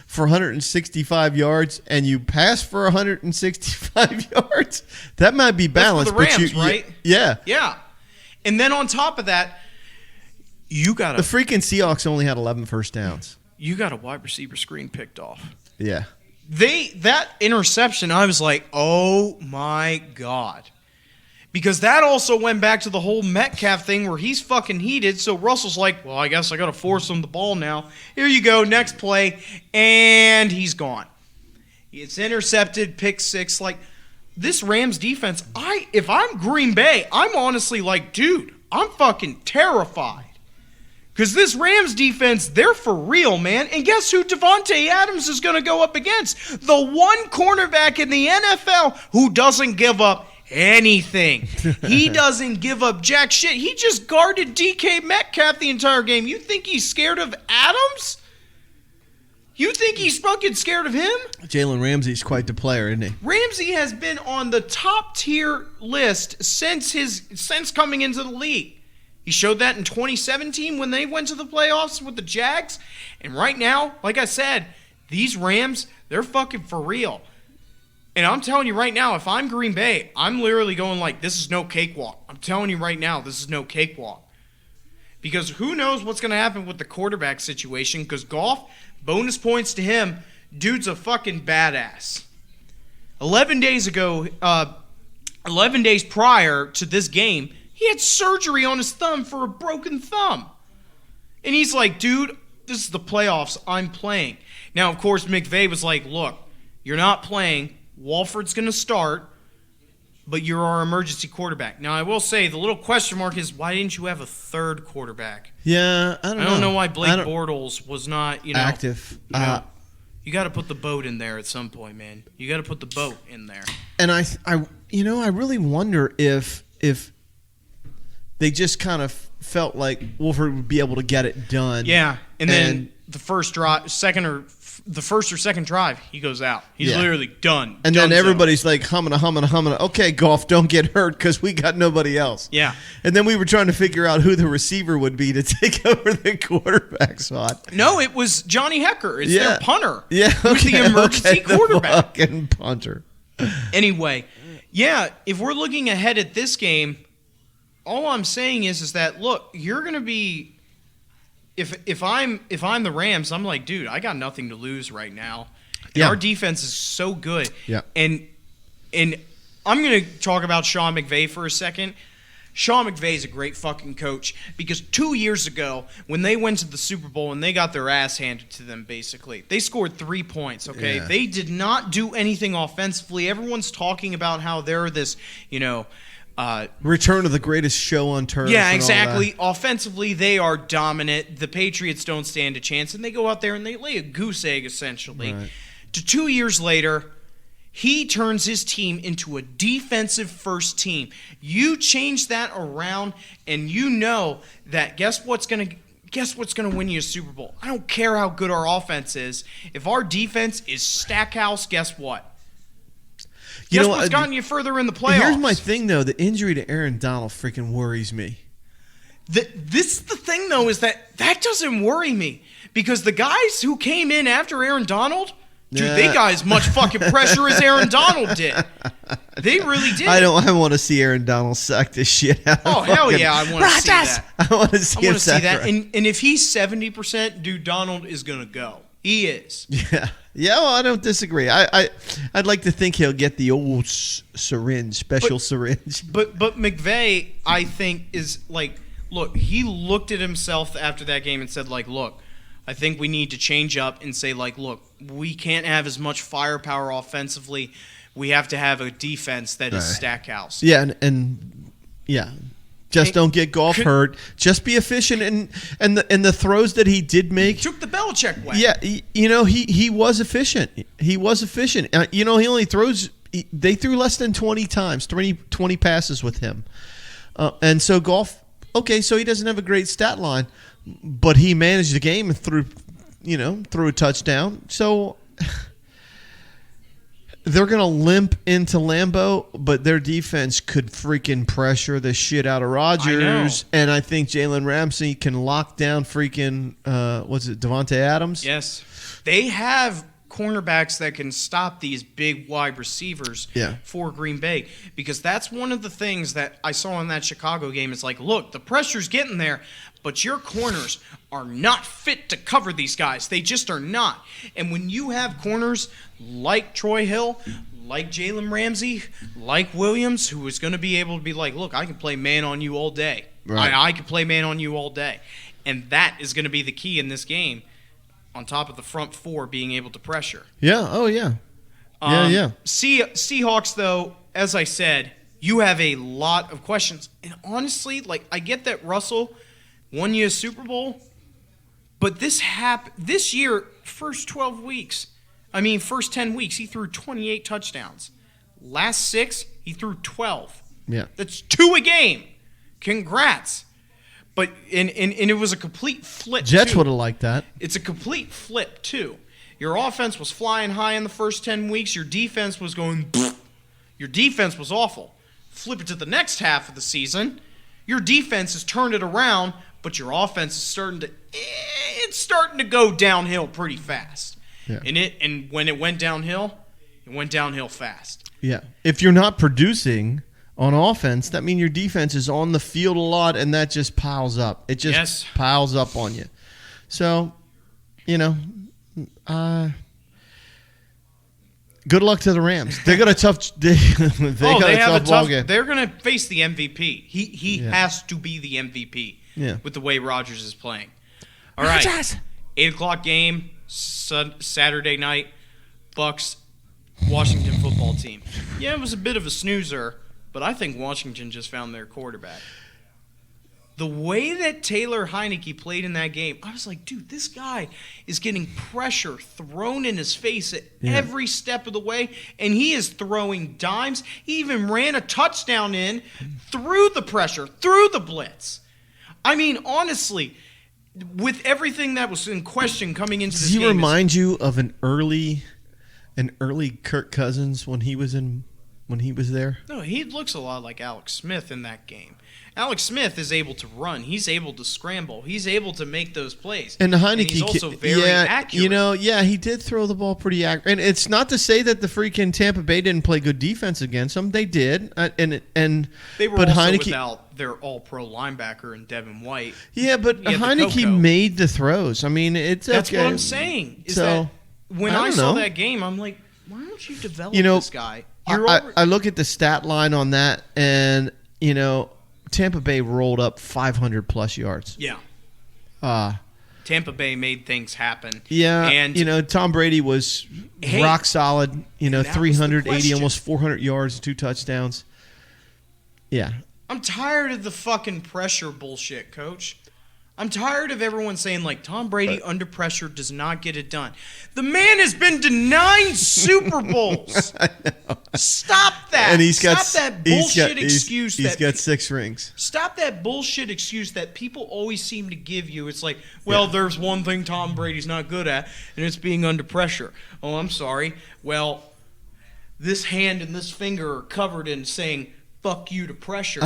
for 165 yards and you pass for 165 yards, that might be balanced. That's for the Rams, but right? Yeah. Yeah. And then on top of that, you got The freaking Seahawks only had 11 first downs. a wide receiver screen picked off. Yeah. That interception, I was like, oh my God. Because that also went back to the whole Metcalf thing where he's fucking heated. So Russell's like, well, I guess I got to force him the ball now. Here you go, next play. And he's gone. It's intercepted, pick 6. Like, this Rams defense, if I'm Green Bay, I'm honestly like, dude, I'm fucking terrified. Because this Rams defense, they're for real, man. And guess who Devontae Adams is going to go up against? The one cornerback in the NFL who doesn't give up anything. He doesn't give up jack shit. He just guarded DK Metcalf the entire game. You think he's scared of Adams? You think he's fucking scared of him? Jalen Ramsey's quite the player, isn't he? Ramsey has been on the top tier list since coming into the league. He showed that in 2017 when they went to the playoffs with the Jags. And right now, like I said, these Rams, they're fucking for real. And I'm telling you right now, if I'm Green Bay, I'm literally going like, this is no cakewalk. I'm telling you right now, this is no cakewalk. Because who knows what's going to happen with the quarterback situation, because Goff, bonus points to him, dude's a fucking badass. 11 days prior to this game, he had surgery on his thumb for a broken thumb. And he's like, dude, this is the playoffs. I'm playing. Now, of course, McVay was like, look, you're not playing. Walford's going to start, but you're our emergency quarterback. Now, I will say the little question mark is, why didn't you have a third quarterback? Yeah, I don't know why Blake Bortles was not, active. You got to put the boat in there at some point, man. You got to put the boat in there. And I really wonder if they just kind of felt like Wolford would be able to get it done. Yeah, and then the first or second drive, he goes out. He's literally done. And then everybody's like humming. Okay, Goff, don't get hurt because we got nobody else. Yeah. And then we were trying to figure out who the receiver would be to take over the quarterback spot. No, it was Johnny Hecker. It's their punter. Yeah, who's the emergency quarterback. The fucking punter. Anyway, yeah, if we're looking ahead at this game, all I'm saying is that look, you're going to be if I'm the Rams, I'm like, dude, I got nothing to lose right now. And our defense is so good. Yeah. And I'm going to talk about Sean McVay for a second. Sean McVay is a great fucking coach because 2 years ago when they went to the Super Bowl and they got their ass handed to them, basically, they scored 3 points, okay? Yeah. They did not do anything offensively. Everyone's talking about how they're this, return of the greatest show on turf. Yeah, exactly. Offensively, they are dominant. The Patriots don't stand a chance, and they go out there and they lay a goose egg, essentially. Right. To 2 years later, he turns his team into a defensive-first team. You change that around, and you know that guess what's going to win you a Super Bowl? I don't care how good our offense is. If our defense is Stackhouse, guess what? Guess what's gotten you further in the playoffs? Here's my thing, though. The injury to Aaron Donald freaking worries me. This is the thing, though, is that doesn't worry me. Because the guys who came in after Aaron Donald, dude, they got as much fucking pressure as Aaron Donald did. They really did. I want to see Aaron Donald suck this shit out. Oh, hell yeah, I want to see that. I want to see that. And if he's 70%, dude, Donald is going to go. He is. Yeah. Yeah, well, I don't disagree. I'd like to think he'll get the old syringe. But McVay, I think, is like, look, he looked at himself after that game and said, like, look, I think we need to change up and say, like, look, we can't have as much firepower offensively. We have to have a defense that is Stackhouse. Yeah, and just don't get Goff hurt. Just be efficient, and the throws that he did make, he took the Belichick way. Yeah, he was efficient. He was efficient. He only throws. They threw less than 20 times, 20 passes with him, and so Goff. Okay, so he doesn't have a great stat line, but he managed the game and threw a touchdown. So they're going to limp into Lambeau, but their defense could freaking pressure the shit out of Rodgers. And I think Jalen Ramsey can lock down freaking, Devontae Adams? Yes. They have cornerbacks that can stop these big wide receivers for Green Bay. Because that's one of the things that I saw in that Chicago game. It's like, look, the pressure's getting there, but your corners are not fit to cover these guys. They just are not. And when you have corners like Troy Hill, like Jalen Ramsey, like Williams, who is going to be able to be like, look, I can play man on you all day. Right. I can play man on you all day. And that is going to be the key in this game, on top of the front four being able to pressure. Yeah. Oh, yeah. Seahawks, though, as I said, you have a lot of questions. And honestly, like, I get that Russell won you a Super Bowl, but this year, first 10 weeks, he threw 28 touchdowns. Last 6, he threw 12. Yeah. That's 2 a game. Congrats. But and it was a complete flip. Jets would have liked that. It's a complete flip too. Your offense was flying high in the first 10 weeks. Your defense was going, your defense was awful. Flip it to the next half of the season. Your defense has turned it around, but your offense is starting to go downhill pretty fast. Yeah. And when it went downhill fast. Yeah. If you're not producing on offense, that means your defense is on the field a lot, and that just piles up. It just piles up on you. So, good luck to the Rams. They got a tough. They got a tough ball game. They're going to face the MVP. He has to be the MVP. Yeah. With the way Rodgers is playing. All right, 8:00 game Saturday night. Bucks Washington football team. Yeah, it was a bit of a snoozer, but I think Washington just found their quarterback. The way that Taylor Heineke played in that game, I was like, dude, this guy is getting pressure thrown in his face at every step of the way, and he is throwing dimes. He even ran a touchdown in through the pressure, through the blitz. I mean, honestly, with everything that was in question coming into this game. Does he remind you of an early Kirk Cousins when he was there? No, he looks a lot like Alex Smith in that game. Alex Smith is able to run. He's able to scramble. He's able to make those plays. And Heineke, he's also very accurate. He did throw the ball pretty accurate. And it's not to say that the freaking Tampa Bay didn't play good defense against them. They did. And they were also Heineke, without their all-pro linebacker and Devin White. Yeah, but Heineke made the throws. I mean, it's okay. That's what I'm saying. When I saw that game, I'm like, why don't you develop this guy? I look at the stat line on that, and Tampa Bay rolled up 500-plus yards. Yeah. Tampa Bay made things happen. Yeah, and Tom Brady was rock solid. 380, almost 400 yards, 2 touchdowns. Yeah. I'm tired of the fucking pressure bullshit, Coach. I'm tired of everyone saying, like, Tom Brady under pressure does not get it done. The man has been to 9 Super Bowls. Stop that. And Stop that bullshit excuse. He's got 6 rings. Stop that bullshit excuse that people always seem to give you. It's like, well, there's one thing Tom Brady's not good at, and it's being under pressure. Oh, I'm sorry. Well, this hand and this finger are covered in saying, fuck you to pressure.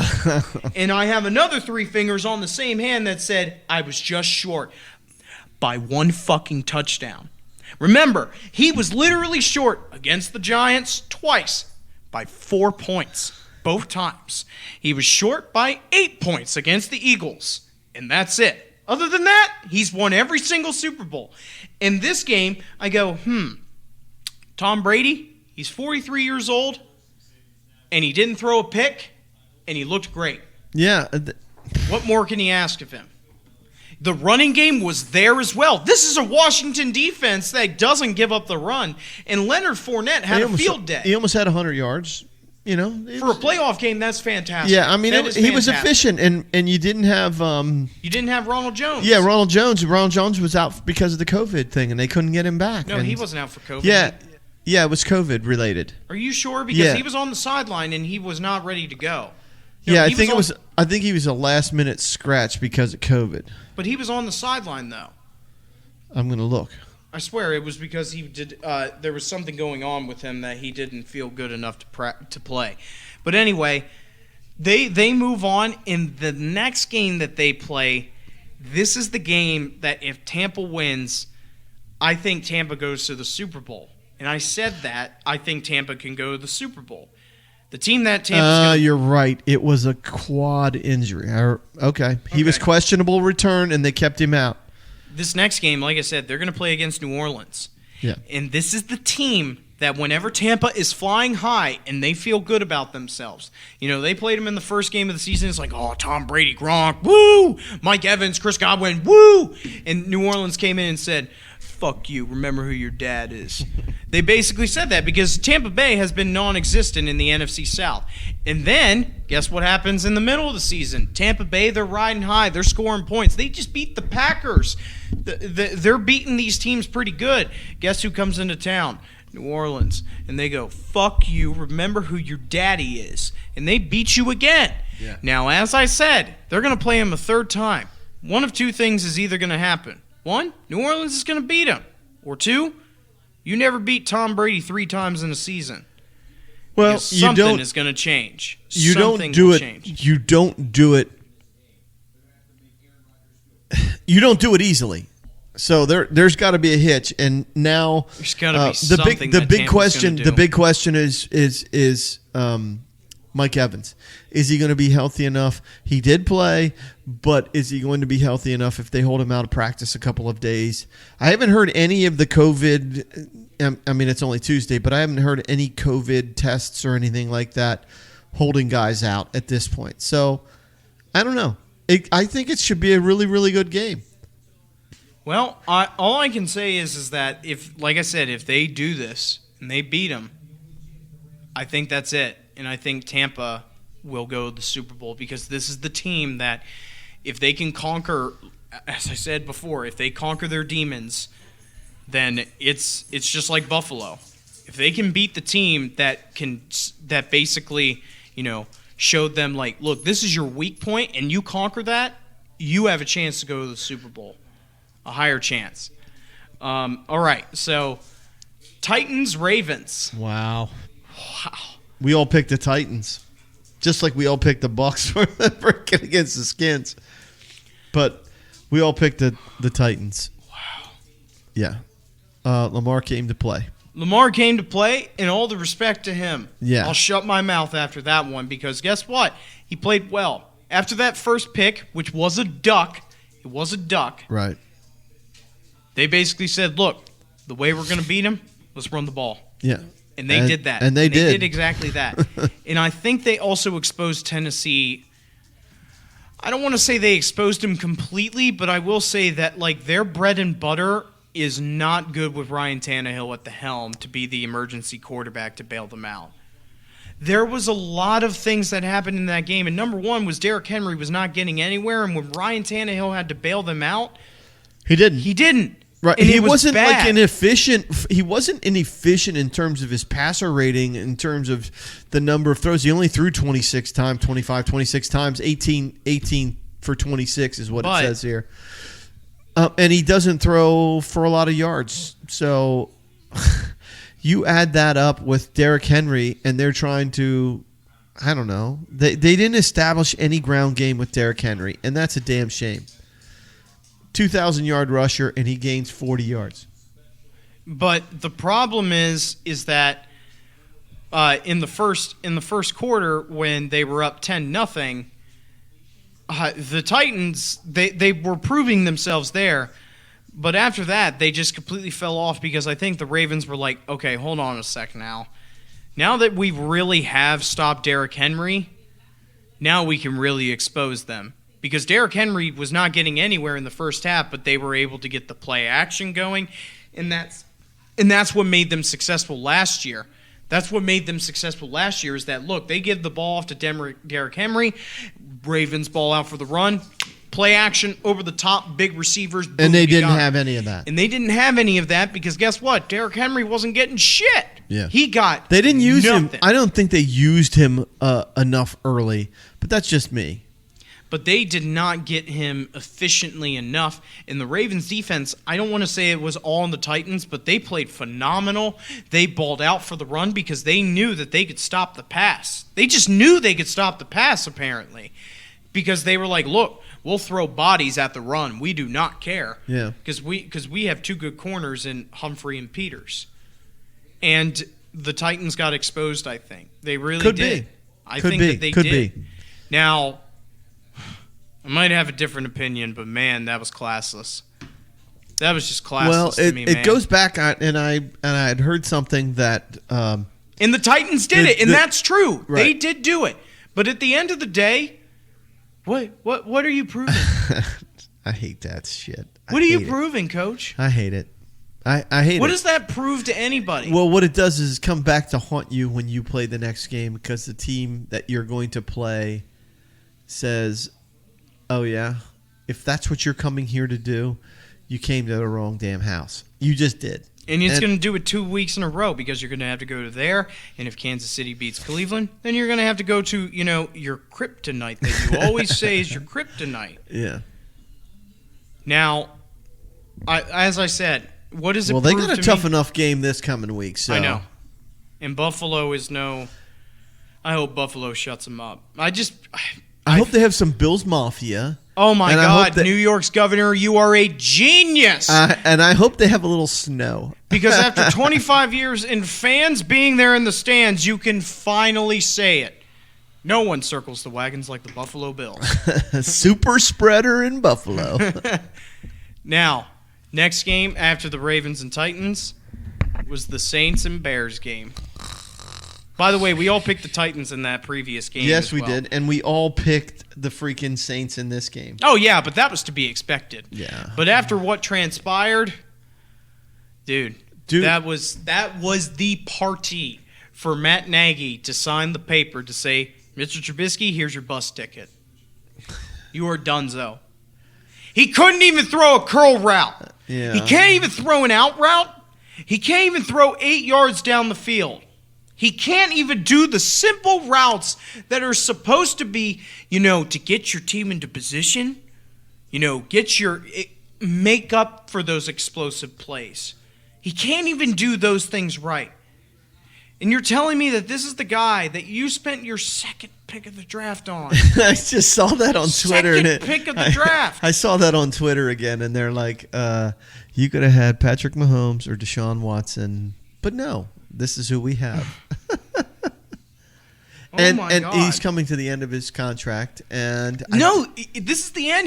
And I have another 3 fingers on the same hand that said, I was just short by 1 fucking touchdown. Remember, he was literally short against the Giants twice by 4 points, both times. He was short by 8 points against the Eagles, and that's it. Other than that, he's won every single Super Bowl. In this game, I go, Tom Brady, he's 43 years old, and he didn't throw a pick, and he looked great. Yeah. What more can he ask of him? The running game was there as well. This is a Washington defense that doesn't give up the run, and Leonard Fournette had a field day. He almost had 100 yards. For a playoff game, that's fantastic. Yeah, I mean, he was efficient, and you didn't have you didn't have Ronald Jones. Yeah, Ronald Jones. Ronald Jones was out because of the COVID thing, and they couldn't get him back. No, he wasn't out for COVID. Yeah, it was COVID related. Are you sure? Because he was on the sideline and he was not ready to go. I think he was a last minute scratch because of COVID. But he was on the sideline though. I'm gonna look. I swear it was because he did. There was something going on with him that he didn't feel good enough to play. But anyway, they move on in the next game that they play. This is the game that if Tampa wins, I think Tampa goes to the Super Bowl. And I said that I think Tampa can go to the Super Bowl. The team that Tampa's you're right. It was a quad injury. Okay. He was questionable return, and they kept him out. This next game, like I said, they're going to play against New Orleans. Yeah. And this is the team that whenever Tampa is flying high and they feel good about themselves, they played them in the first game of the season. It's like, oh, Tom Brady, Gronk, woo! Mike Evans, Chris Godwin, woo! And New Orleans came in and said, fuck you, remember who your dad is. They basically said that because Tampa Bay has been non-existent in the NFC South. And then, guess what happens in the middle of the season? Tampa Bay, they're riding high. They're scoring points. They just beat the Packers. They're beating these teams pretty good. Guess who comes into town? New Orleans. And they go, fuck you, remember who your daddy is. And they beat you again. Yeah. Now, as I said, they're going to play him a third time. One of 2 things is either going to happen. 1, New Orleans is going to beat them. Or 2, You never beat Tom Brady 3 times in a season. Well, Because something is going to change. You Something don't do will it. change. You don't do it. You don't do it easily. So there's got to be a hitch, and now There's got to be the something. the that big Tampa's question. gonna The do. big question is Mike Evans. Is he going to be healthy enough? He did play, but is he going to be healthy enough if they hold him out of practice a couple of days? I haven't heard any of the COVID. I mean, it's only Tuesday, but I haven't heard any COVID tests or anything like that holding guys out at this point. So I don't know. I think it should be a really, really good game. Well, all I can say is that if, like I said, if they do this and they beat them, I think that's it. And I think Tampa will go to the Super Bowl because this is the team that if they can conquer, as I said before, if they conquer their demons, then it's just like Buffalo. If they can beat the team that basically, showed them like, look, this is your weak point and you conquer that, you have a chance to go to the Super Bowl. A higher chance. All right, so Titans, Ravens. Wow. We all picked the Titans, just like we all picked the Bucks for against the Skins. But we all picked the Titans. Wow. Yeah. Lamar came to play. Lamar came to play, and all the respect to him. Yeah. I'll shut my mouth after that one because guess what? He played well. After that first pick, which was a duck, it was a duck. Right. They basically said, look, the way we're going to beat him, let's run the ball. Yeah. And they did that. And they did. did exactly that. And I think they also exposed Tennessee. I don't want to say they exposed him completely, but I will say that like their bread and butter is not good with Ryan Tannehill at the helm to be the emergency quarterback to bail them out. There was a lot of things that happened in that game, and number one was Derrick Henry was not getting anywhere, and when Ryan Tannehill had to bail them out, He didn't. he didn't. Right. And He it was wasn't bad. like inefficient. He wasn't inefficient in terms of his passer rating, in terms of the number of throws. He only threw 26 times, 26 times, 18 for 26 is what But- it says here. And he doesn't throw for a lot of yards. So you add that up with Derrick Henry, and they're trying to, I don't know. They didn't establish any ground game with Derrick Henry, and that's a damn shame. 2,000-yard rusher, and he gains 40 yards. But the problem is that in the first quarter when they were up 10-0, the Titans they were proving themselves there, but after that they just completely fell off because I think the Ravens were like, okay, hold on a sec now. Now that we really have stopped Derrick Henry, now we can really expose them. Because Derrick Henry was not getting anywhere in the first half, but they were able to get the play action going, and that's what made them successful last year. That's what made them successful last year is that, look, they give the ball off to Derrick Henry, Ravens ball out for the run, play action, over the top, big receivers. Boom, And they you didn't got it. have any of that. And they didn't have any of that because guess what? Derrick Henry wasn't getting shit. Yeah. He got They didn't use him. nothing. I don't think they used him enough early, but that's just me. But they did not get him efficiently enough. In the Ravens defense, I don't want to say it was all on the Titans, but they played phenomenal. They balled out for the run because they knew that they could stop the pass. They just knew they could stop the pass, apparently. Because they were like, look, we'll throw bodies at the run. We do not care. Yeah. Because we have two good corners in Humphrey and Peters. And the Titans got exposed, I think. They really Could did. be. I Could think be. that they Could did. be. Now, I might have a different opinion, but man, that was classless. That was just classless Well, to me, man. it goes back, and I had heard something that And the Titans did it, and that's true. Right. They did do it. But at the end of the day, what are you proving? I hate that shit. What are you proving, Coach? I hate it. I hate What it. does that prove to anybody? Well, what it does is come back to haunt you when you play the next game because the team that you're going to play says, oh, yeah, if that's what you're coming here to do, you came to the wrong damn house. You just did. And it's going to do it 2 weeks in a row because you're going to have to go to there. And if Kansas City beats Cleveland, then you're going to have to go to, your kryptonite that you always say is your kryptonite. Yeah. Now, as I said, what does it Well, they prove got a to tough me? enough game this coming week. So I know. And Buffalo is no. I hope Buffalo shuts them up. I hope they have some Bills Mafia. Oh my And I hope God, that- New York's governor, you are a genius. And I hope they have a little snow. Because after 25 years and fans being there in the stands, you can finally say it. No one circles the wagons like the Buffalo Bills. Super spreader in Buffalo. Now, next game after the Ravens and Titans was the Saints and Bears game. By the way, we all picked the Titans in that previous game. Yes, as we well. did. And we all picked the freaking Saints in this game. Oh, yeah, but that was to be expected. Yeah. But after what transpired, dude, that was the party for Matt Nagy to sign the paper to say, Mr. Trubisky, here's your bus ticket. You are donezo. He couldn't even throw a curl route. Yeah. He can't even throw an out route. He can't even throw 8 yards down the field. He can't even do the simple routes that are supposed to be, to get your team into position, make up for those explosive plays. He can't even do those things right. And you're telling me that this is the guy that you spent your second pick of the draft on. I just saw that on Twitter. Second pick of the draft. I saw that on Twitter again, and they're like, you could have had Patrick Mahomes or Deshaun Watson. But no, this is who we have. And God. he's coming to the end of his contract. And this is the end.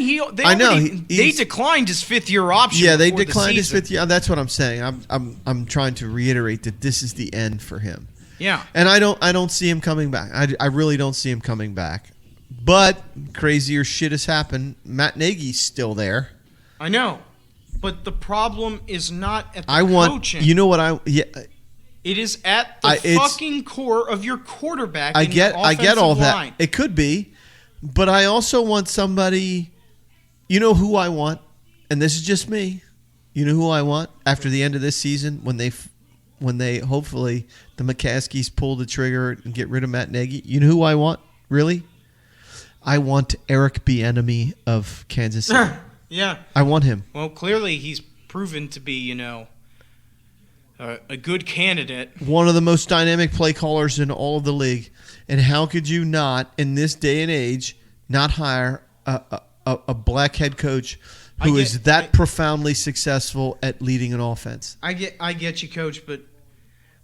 They declined his fifth-year option. Yeah, they before declined the his season. fifth year. That's what I'm saying. I'm trying to reiterate that this is the end for him. Yeah, And I don't see him coming back. I really don't see him coming back. But crazier shit has happened. Matt Nagy's still there. I know, but the problem is not at the coaching. You know what It is at the fucking core of your quarterback. I get all line. that. It could be, but I also want somebody. You know who I want, and this is just me. You know who I want after the end of this season when they hopefully the McCaskies pull the trigger and get rid of Matt Nagy. You know who I want, really? I want Eric Bieniemy of Kansas City. Yeah, I want him. Well, clearly he's proven to be, a good candidate. One of the most dynamic play callers in all of the league. And how could you not, in this day and age, not hire a black head coach who is profoundly successful at leading an offense? I get you, Coach, but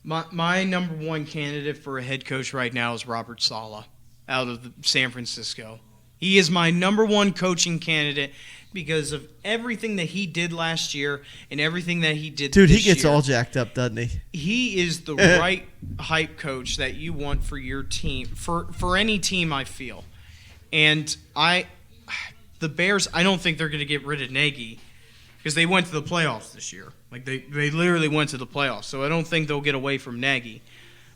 my number one candidate for a head coach right now is Robert Saleh out of San Francisco. He is my number one coaching candidate because of everything that he did last year and everything that he did Dude, this he gets year. all jacked up, doesn't he? He is the right hype coach that you want for your team, for any team, I feel. And the Bears, I don't think they're going to get rid of Nagy because they went to the playoffs this year. Like they literally went to the playoffs. So I don't think they'll get away from Nagy.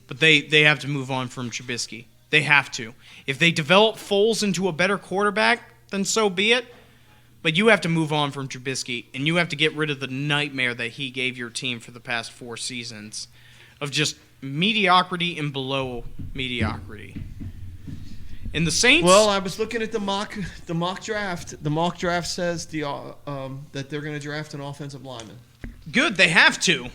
But they have to move on from Trubisky. They have to. If they develop Foles into a better quarterback, then so be it. But you have to move on from Trubisky, and you have to get rid of the nightmare that he gave your team for the past 4 seasons of just mediocrity and below mediocrity. And the Saints. Well, I was looking at the mock draft. The mock draft says that they're going to draft an offensive lineman. Good, they have to.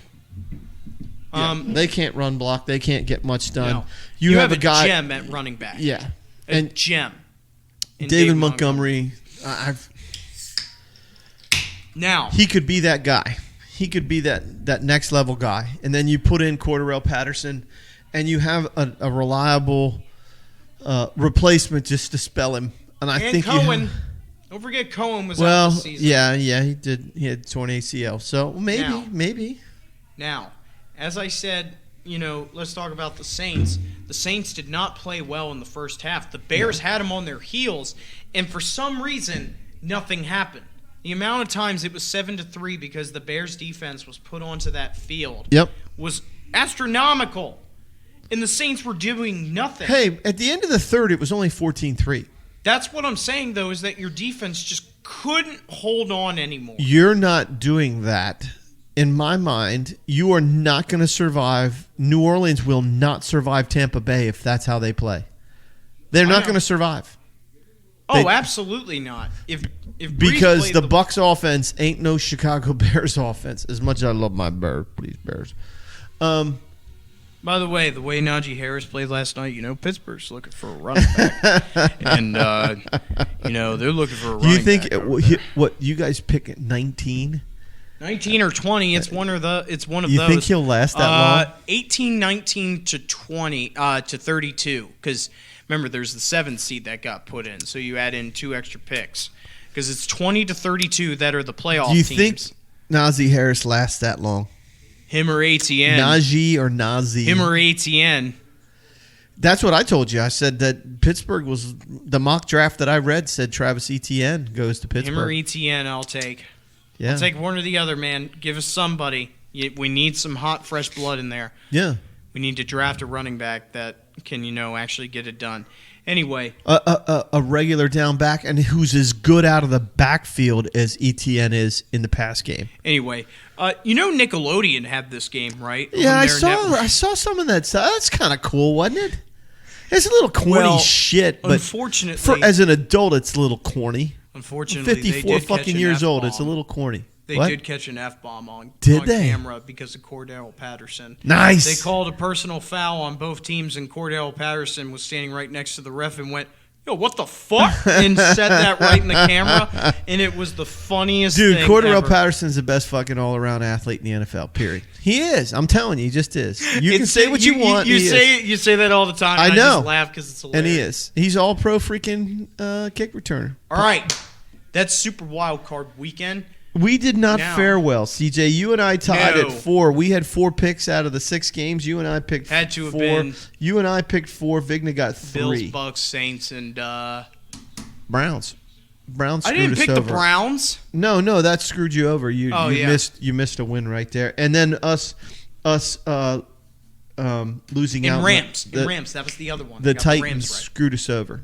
They can't run block. They can't get much done. No. You have a guy, gem at running back. Yeah, A gem. in David Montgomery. Now He could be that guy. He could be that next level guy. And then you put in Cordarrelle Patterson, and you have a reliable replacement just to spell him. And I think Cohen. Don't forget Cohen was out well, this season. yeah, he did. He had torn ACL. So maybe. Now, as I said, let's talk about the Saints. The Saints did not play well in the first half. The Bears had them on their heels, and for some reason, nothing happened. The amount of times it was 7-3 because the Bears defense was put onto that field was astronomical. And the Saints were doing nothing. Hey, at the end of the third, it was only 14-3. That's what I'm saying, though, is that your defense just couldn't hold on anymore. You're not doing that. In my mind, you are not going to survive. New Orleans will not survive Tampa Bay if that's how they play. They're not going to survive. Oh, absolutely not. If Breeze Because played the Bucks offense ain't no Chicago Bears offense. As much as I love my Bears, please Bears. By the way Najee Harris played last night, Pittsburgh's looking for a running back, and they're looking for a running You think back. what you guys pick at 19? 19 or 20? It's one of those. You think he'll last that long? 18, 19 to 20 to 32. Because remember, there's the 7th seed that got put in, so you add in 2 extra picks. Because it's 20 to 32 that are the playoff Do you teams. think Najee Harris lasts that long? Him or ATN? Najee or Nazi? Him or ATN? That's what I told you. I said that Pittsburgh was the mock draft that I read said Travis Etienne goes to Pittsburgh. Him or ATN, I'll take. Yeah. I'll take one or the other, man. Give us somebody. We need some hot, fresh blood in there. Yeah. We need to draft a running back that can, actually get it done. Anyway. A regular down back and who's as good out of the backfield as Etienne is in the pass game. Anyway, Nickelodeon had this game, right? Yeah, On their network. I saw some of that stuff. That's kind of cool, wasn't it? It's a little corny shit, but unfortunately, as an adult, it's a little corny. Unfortunately, 54 fucking years old. It's a little corny. They What? did catch an F-bomb on Did they? camera because of Cordell Patterson. Nice. They called a personal foul on both teams, and Cordell Patterson was standing right next to the ref and went, "Yo, what the fuck?" and said that right in the camera, and it was the funniest Dude, thing Cordell ever. Patterson's the best fucking all-around athlete in the NFL, period. He is. I'm telling you, he just is. You can say what you want. You he say is. you say that all the time. I And know. I just laugh because it's hilarious. And he is. He's all-pro freaking kick returner. All right, that's Super Wild Card Weekend. We did not Now- fare well, CJ. You and I tied No. at 4. We had 4 picks out of the 6 games. You and I picked Had to have 4. been You and I picked 4. Vigna got 3. Bills, Bucks, Saints, and Browns. Browns I screwed didn't us pick over. the Browns. No, that screwed you over. You Yeah. missed a win right there. And then us losing out. And Rams. The, Rams. That was the other one. the I got Titans Rams right. screwed us over.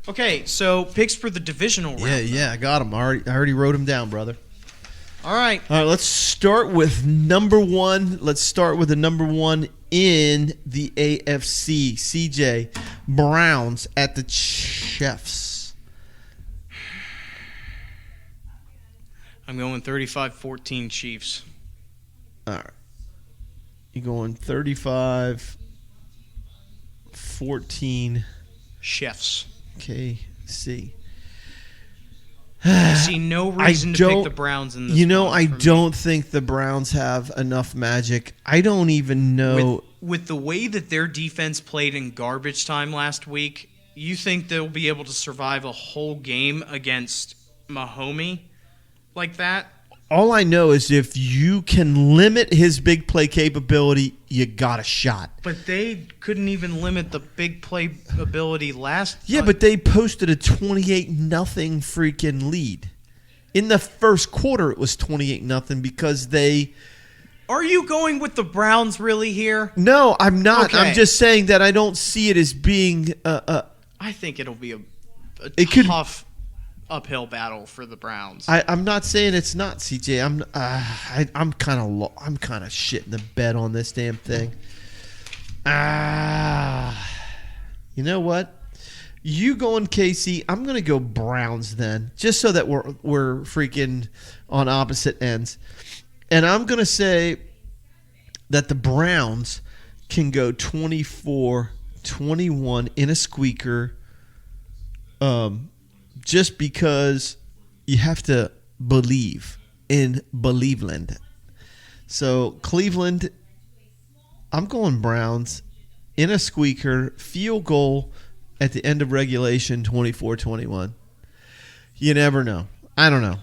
Okay, so picks for the divisional round. Yeah, I got them. I already wrote them down, brother. All right. All right, let's start with number 1. Let's start with the number 1 in the AFC. CJ, Browns at the Chiefs. I'm going 35-14 Chiefs. All right. You're going 35-14 Chiefs. KC. I see no reason to pick don't- the Browns in this I one for me. don't think the Browns have enough magic. I don't even know. With the way that their defense played in garbage time last week, you think they'll be able to survive a whole game against Mahomes like that? All I know is if you can limit his big play capability, you got a shot. But they couldn't even limit the big play ability last Yeah, but they posted a 28-0 freaking lead. In the first quarter, it was 28-0 because they. Are you going with the Browns really here? No, I'm not. Okay. I'm just saying that I don't see it as being. I think it'll be a It could- tough uphill battle for the Browns. I'm not saying it's not, CJ. I'm kind of shitting the bed on this damn thing. You know what? You going KC? I'm gonna go Browns then, just so that we're freaking on opposite ends. And I'm gonna say that the Browns can go 24-21 in a squeaker. Just because you have to believe in Believeland. So Cleveland, I'm going Browns in a squeaker, field goal at the end of regulation, 24-21. You never know. I don't know.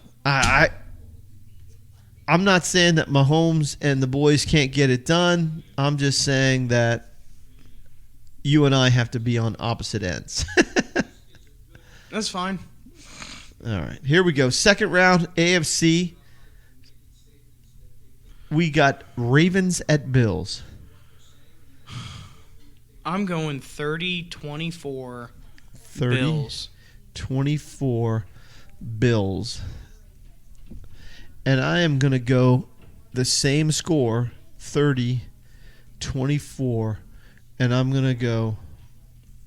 I'm not saying that Mahomes and the boys can't get it done. I'm just saying that you and I have to be on opposite ends. That's fine. All right, here we go. Second round, AFC. We got Ravens at Bills. I'm going 30-24 Bills. 30-24 Bills. And I am going to go the same score, 30-24, and I'm going to go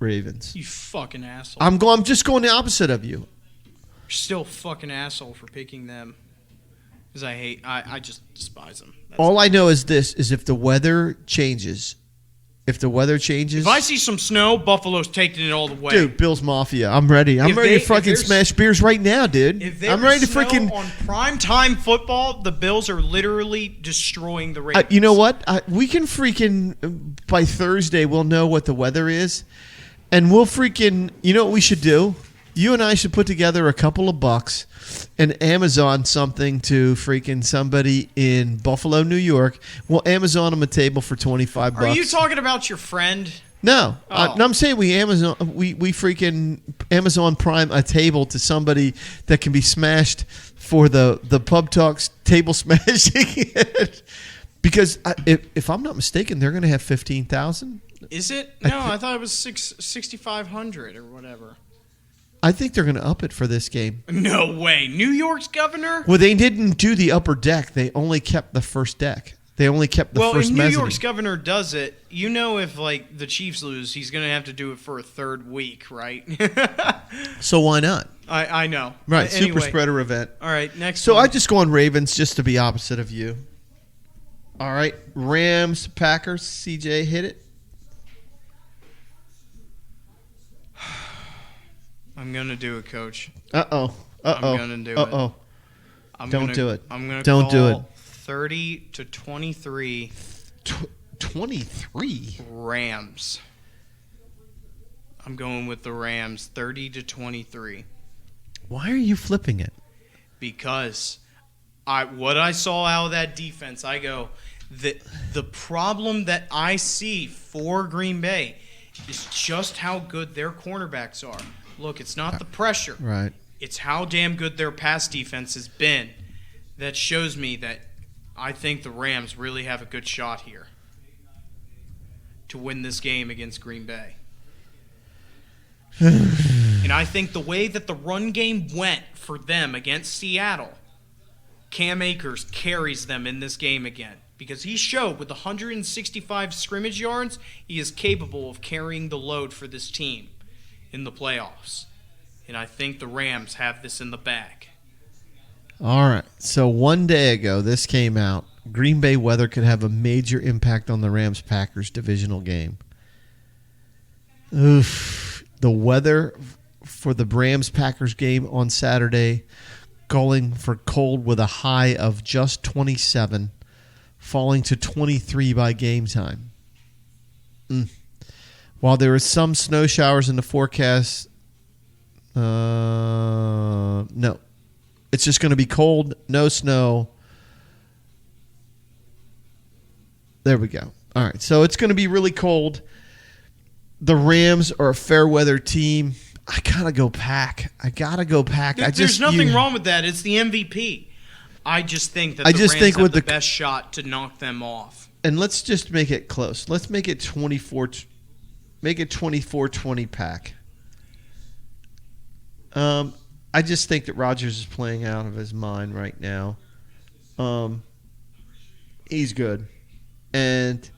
Ravens. You fucking asshole. I'm just going the opposite of you. You're still a fucking asshole for picking them. Because I just despise them. All I know is this, is if the weather changes, If I see some snow, Buffalo's taking it all the way. dude, Bills Mafia, I'm ready. I'm ready to fucking smash beers right now, dude. If I'm ready to snow freaking. on primetime football, the Bills are literally destroying the Ravens. You know what? We can freaking by Thursday we'll know what the weather is, and we'll freaking. You know what we should do? You and I should put together a couple of bucks and Amazon something to freaking somebody in Buffalo, New York. We'll Amazon them a table for $25. Are you talking about your friend? No, Oh. no, I'm saying we freaking Amazon Prime a table to somebody that can be smashed for the Pub Talks table smashing. Because if I'm not mistaken, they're going to have 15,000. Is it? No, I thought it was 6,500 or whatever. I think they're going to up it for this game. No way. New York's governor? Well, they didn't do the upper deck. They only kept the first deck. They only kept the first if New mezzanine. York's governor does it, you know if like the Chiefs lose, he's going to have to do it for a third week, right? So why not? I know. Right, But super anyway, spreader event. All right, next So one. I just go on Ravens just to be opposite of you. All right, Rams, Packers. CJ, hit it. I'm going to do it, coach. Uh-oh. I'm gonna do it. Uh-oh. Don't do it. I'm going to Don't do it. 30-23 23? Rams. I'm going with the Rams 30-23 Why are you flipping it? because what I saw out of that defense, I go, the problem that I see for Green Bay is just how good their cornerbacks are. Look, it's not the pressure. Right. It's how damn good their pass defense has been that shows me that I think the Rams really have a good shot here to win this game against Green Bay. And I think the way that the run game went for them against Seattle, Cam Akers carries them in this game again. Because he showed with 165 scrimmage yards, he is capable of carrying the load for this team in the playoffs. And I think the Rams have this in the bag. All right. So one day ago, this came out. Green Bay weather could have a major impact on the Rams-Packers divisional game. Oof. The weather for the Rams-Packers game on Saturday, calling for cold with a high of just 27, falling to 23 by game time. While there is some snow showers in the forecast, no. It's just going to be cold, no snow. There we go. All right, so it's going to be really cold. The Rams are a fair weather team. I got to go Pack. There's nothing wrong with that. It's the MVP. I just think that I the just Rams think have with the the- best shot to knock them off. And let's just make it close. Let's make it 24. Make it 24-20 Pack. I just think that Rodgers is playing out of his mind right now. He's good, and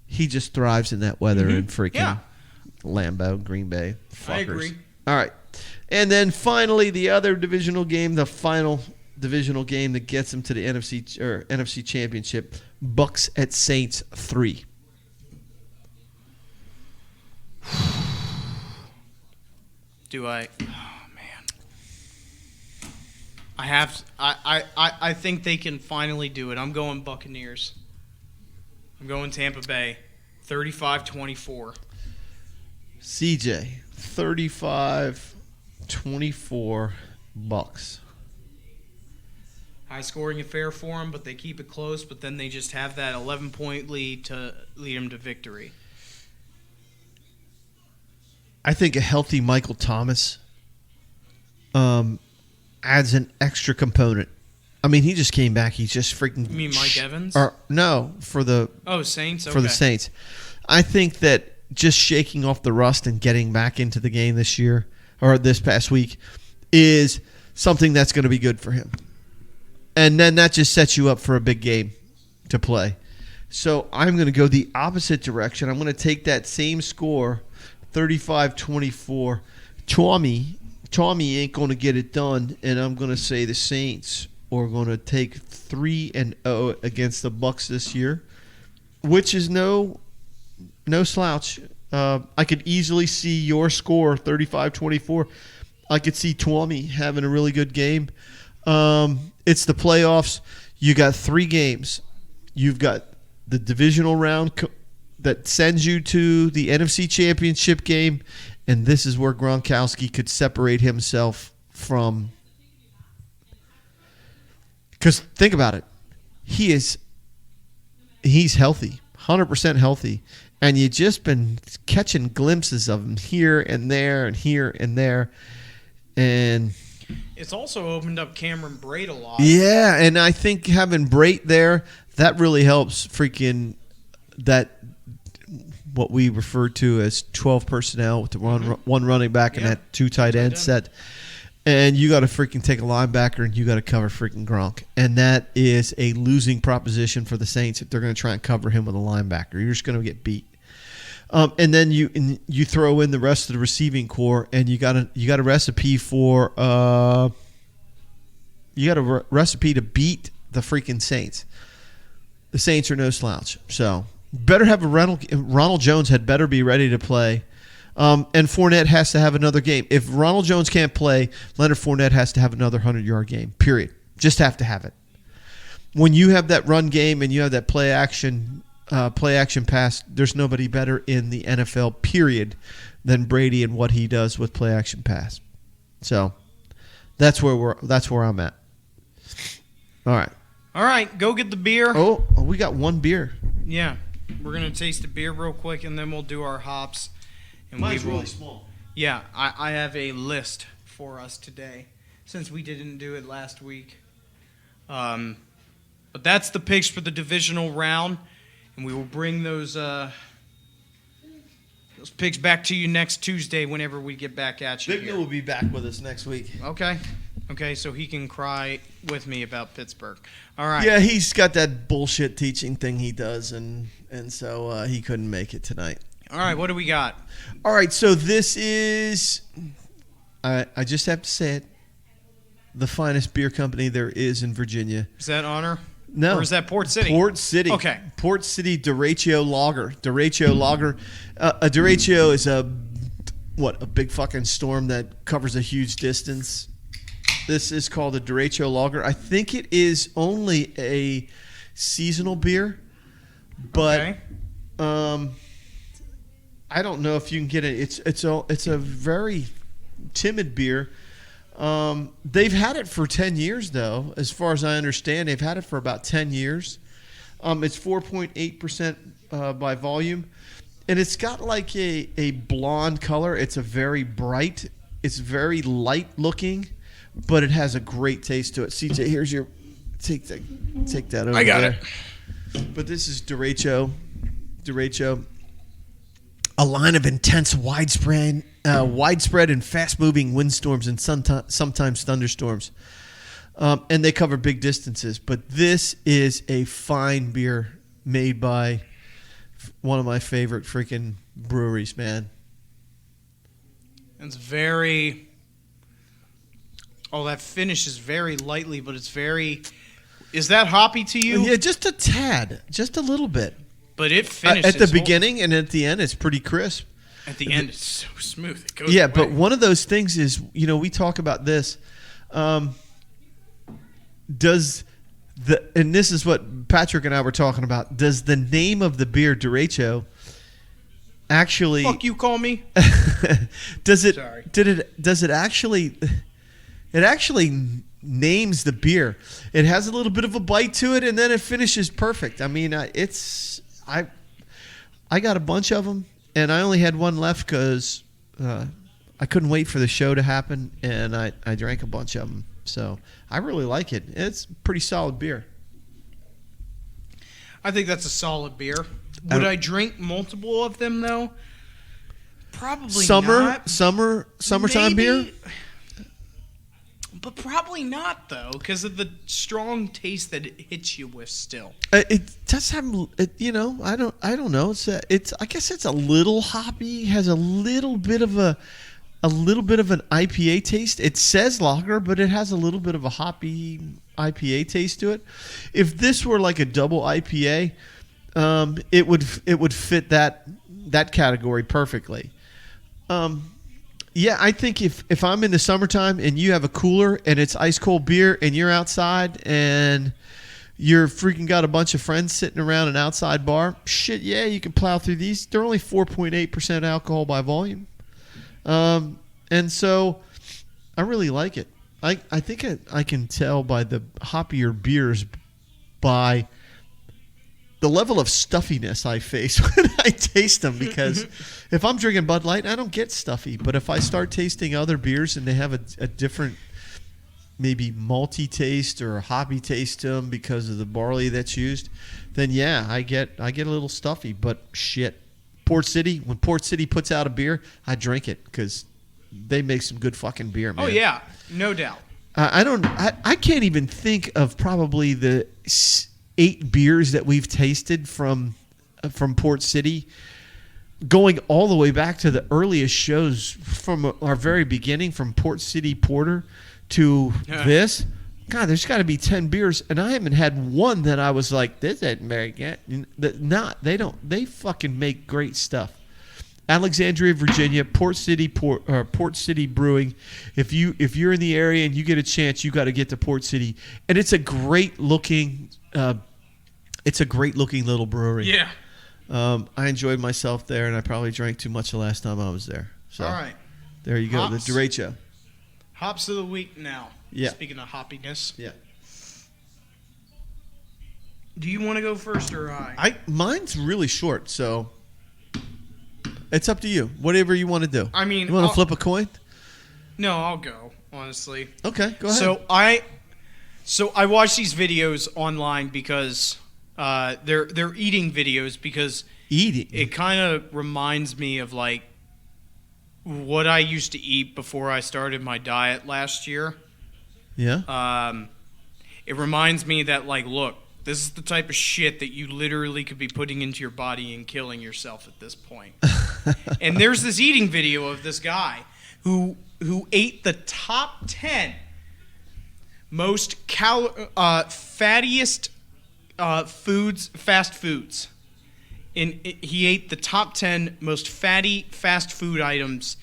he just thrives in that weather and freaking Lambeau, Green Bay. Fuckers. I agree. All right, and then finally the other divisional game, the final divisional game that gets him to the NFC Championship. Bucks at Saints 3. Do I? Oh man, I have. I think they can finally do it. I'm going Buccaneers. I'm going Tampa Bay, 35-24. CJ 35-24 Bucks. High scoring affair for them, but they keep it close. But then they just have that 11-point lead to lead them to victory. I think a healthy Michael Thomas adds an extra component. I mean, he just came back. He's just freaking. You mean Mike Evans? No, for the Saints. for the Saints. I think that just shaking off the rust and getting back into the game this year or this past week is something that's going to be good for him. And then that just sets you up for a big game to play. So I'm going to go the opposite direction. I'm going to take that same score, 35-24. Tommy ain't going to get it done, and I'm going to say the Saints are going to take 3-0 against the Bucks this year, which is no slouch. I could easily see your score, 35-24. I could see Tommy having a really good game. It's the playoffs. You got 3 games. You've got the divisional round that sends you to the NFC Championship game, and this is where Gronkowski could separate himself from. Because think about it. He's healthy, 100% healthy, and you've just been catching glimpses of him here and there and here and there. And it's also opened up Cameron Brate a lot. Yeah, and I think having Brate there, that really helps freaking that what we refer to as 12 personnel with the one running back and that 2 tight end set. And you got to freaking take a linebacker and you got to cover freaking Gronk. And that is a losing proposition for the Saints if they're going to try and cover him with a linebacker. You're just going to get beat. And then you throw in the rest of the receiving core, and you got a recipe for recipe to beat the freaking Saints. The Saints are no slouch, so better have a Ronald Jones had better be ready to play, and Fournette has to have another game. If Ronald Jones can't play, Leonard Fournette has to have another 100-yard game. Period. Just have to have it. When you have that run game and you have that play action pass, there's nobody better in the NFL, period, than Brady and what he does with play action pass. So that's where I'm at. All right, go get the beer. Oh, we got one beer. Yeah, we're gonna taste the beer real quick, and then we'll do our hops. And mine's really small. Yeah, I have a list for us today, since we didn't do it last week. But that's the picks for the divisional round. And we will bring those picks back to you next Tuesday whenever we get back at you. Victor will be back with us next week. Okay, so he can cry with me about Pittsburgh. All right. Yeah, he's got that bullshit teaching thing he does, and so he couldn't make it tonight. All right, what do we got? All right, so this is, I just have to say it, the finest beer company there is in Virginia. Is that Honor? No. Or is that Port City? Port City. Okay. Port City Derecho Lager. Derecho Lager. A derecho is a big fucking storm that covers a huge distance. This is called a Derecho Lager. I think it is only a seasonal beer, but okay. I don't know if you can get it. It's a very timid beer. They've had it for 10 years, though, as far as I understand. They've had it for about 10 years. It's 4.8% by volume, and it's got like a blonde color. It's a very bright. It's very light looking, but it has a great taste to it. CJ, here's your take that over. I got there. it. But this is Derecho, a line of intense, widespread and fast-moving windstorms and sometimes thunderstorms. And they cover big distances. But this is a fine beer made by one of my favorite freaking breweries, man. It's very... Oh, that finish is very lightly, but it's very... Is that hoppy to you? Yeah, just a tad. Just a little bit. But it finishes... At the beginning and at the end, it's pretty crisp. At the end, it's so smooth. It goes yeah, away. but one of those things is, we talk about this. And this is what Patrick and I were talking about. Does the name of the beer, Derecho, actually... Fuck you, call me? Does it... Sorry. Does it actually... It actually names the beer. It has a little bit of a bite to it, and then it finishes perfect. I mean, I got a bunch of them, and I only had one left because I couldn't wait for the show to happen, and I drank a bunch of them. So I really like it. It's pretty solid beer. I think that's a solid beer. Would I drink multiple of them, though? Probably not. Summertime Maybe. beer? But probably not, though, because of the strong taste that it hits you with still. It does have, I don't know. I guess it's a little hoppy. Has a little bit of an IPA taste. It says lager, but it has a little bit of a hoppy IPA taste to it. If this were like a double IPA, it would fit that category perfectly. Yeah, I think if I'm in the summertime and you have a cooler and it's ice cold beer and you're outside and you're freaking got a bunch of friends sitting around an outside bar, shit, yeah, you can plow through these. They're only 4.8% alcohol by volume. And so I really like it. I think I can tell by the hoppier beers by the level of stuffiness I face when I taste them, because if I'm drinking Bud Light, I don't get stuffy. But if I start tasting other beers and they have a different, maybe malty taste or a hoppy taste to them because of the barley that's used, then yeah, I get a little stuffy. But shit, when Port City puts out a beer, I drink it because they make some good fucking beer, man. Oh, yeah, no doubt. I can't even think of probably the 8 beers that we've tasted from Port City, going all the way back to the earliest shows from our very beginning, from Port City Porter to this. God, there's got to be 10 beers, and I haven't had one that I was like, this isn't very good. They fucking make great stuff. Alexandria, Virginia, Port City Brewing. If you're in the area and you get a chance, you got to get to Port City, and it's a great looking little brewery. Yeah. I enjoyed myself there, and I probably drank too much the last time I was there. So All right. there you go, Hops. the derecho. Hops of the week now. Yeah. Speaking of hoppiness. Yeah. Do you want to go first or I? Mine's really short, so it's up to you. Whatever you want to do. I mean, you want to I'll- flip a coin? No, I'll go, honestly. Okay, go ahead. So I watch these videos online because they're eating videos, because eating. it kind of reminds me of like what I used to eat before I started my diet last year. Yeah. It reminds me that, like, look, this is the type of shit that you literally could be putting into your body and killing yourself at this point. And there's this eating video of this guy who ate the top 10 most fattiest fast foods. He ate the top 10 most fatty fast food items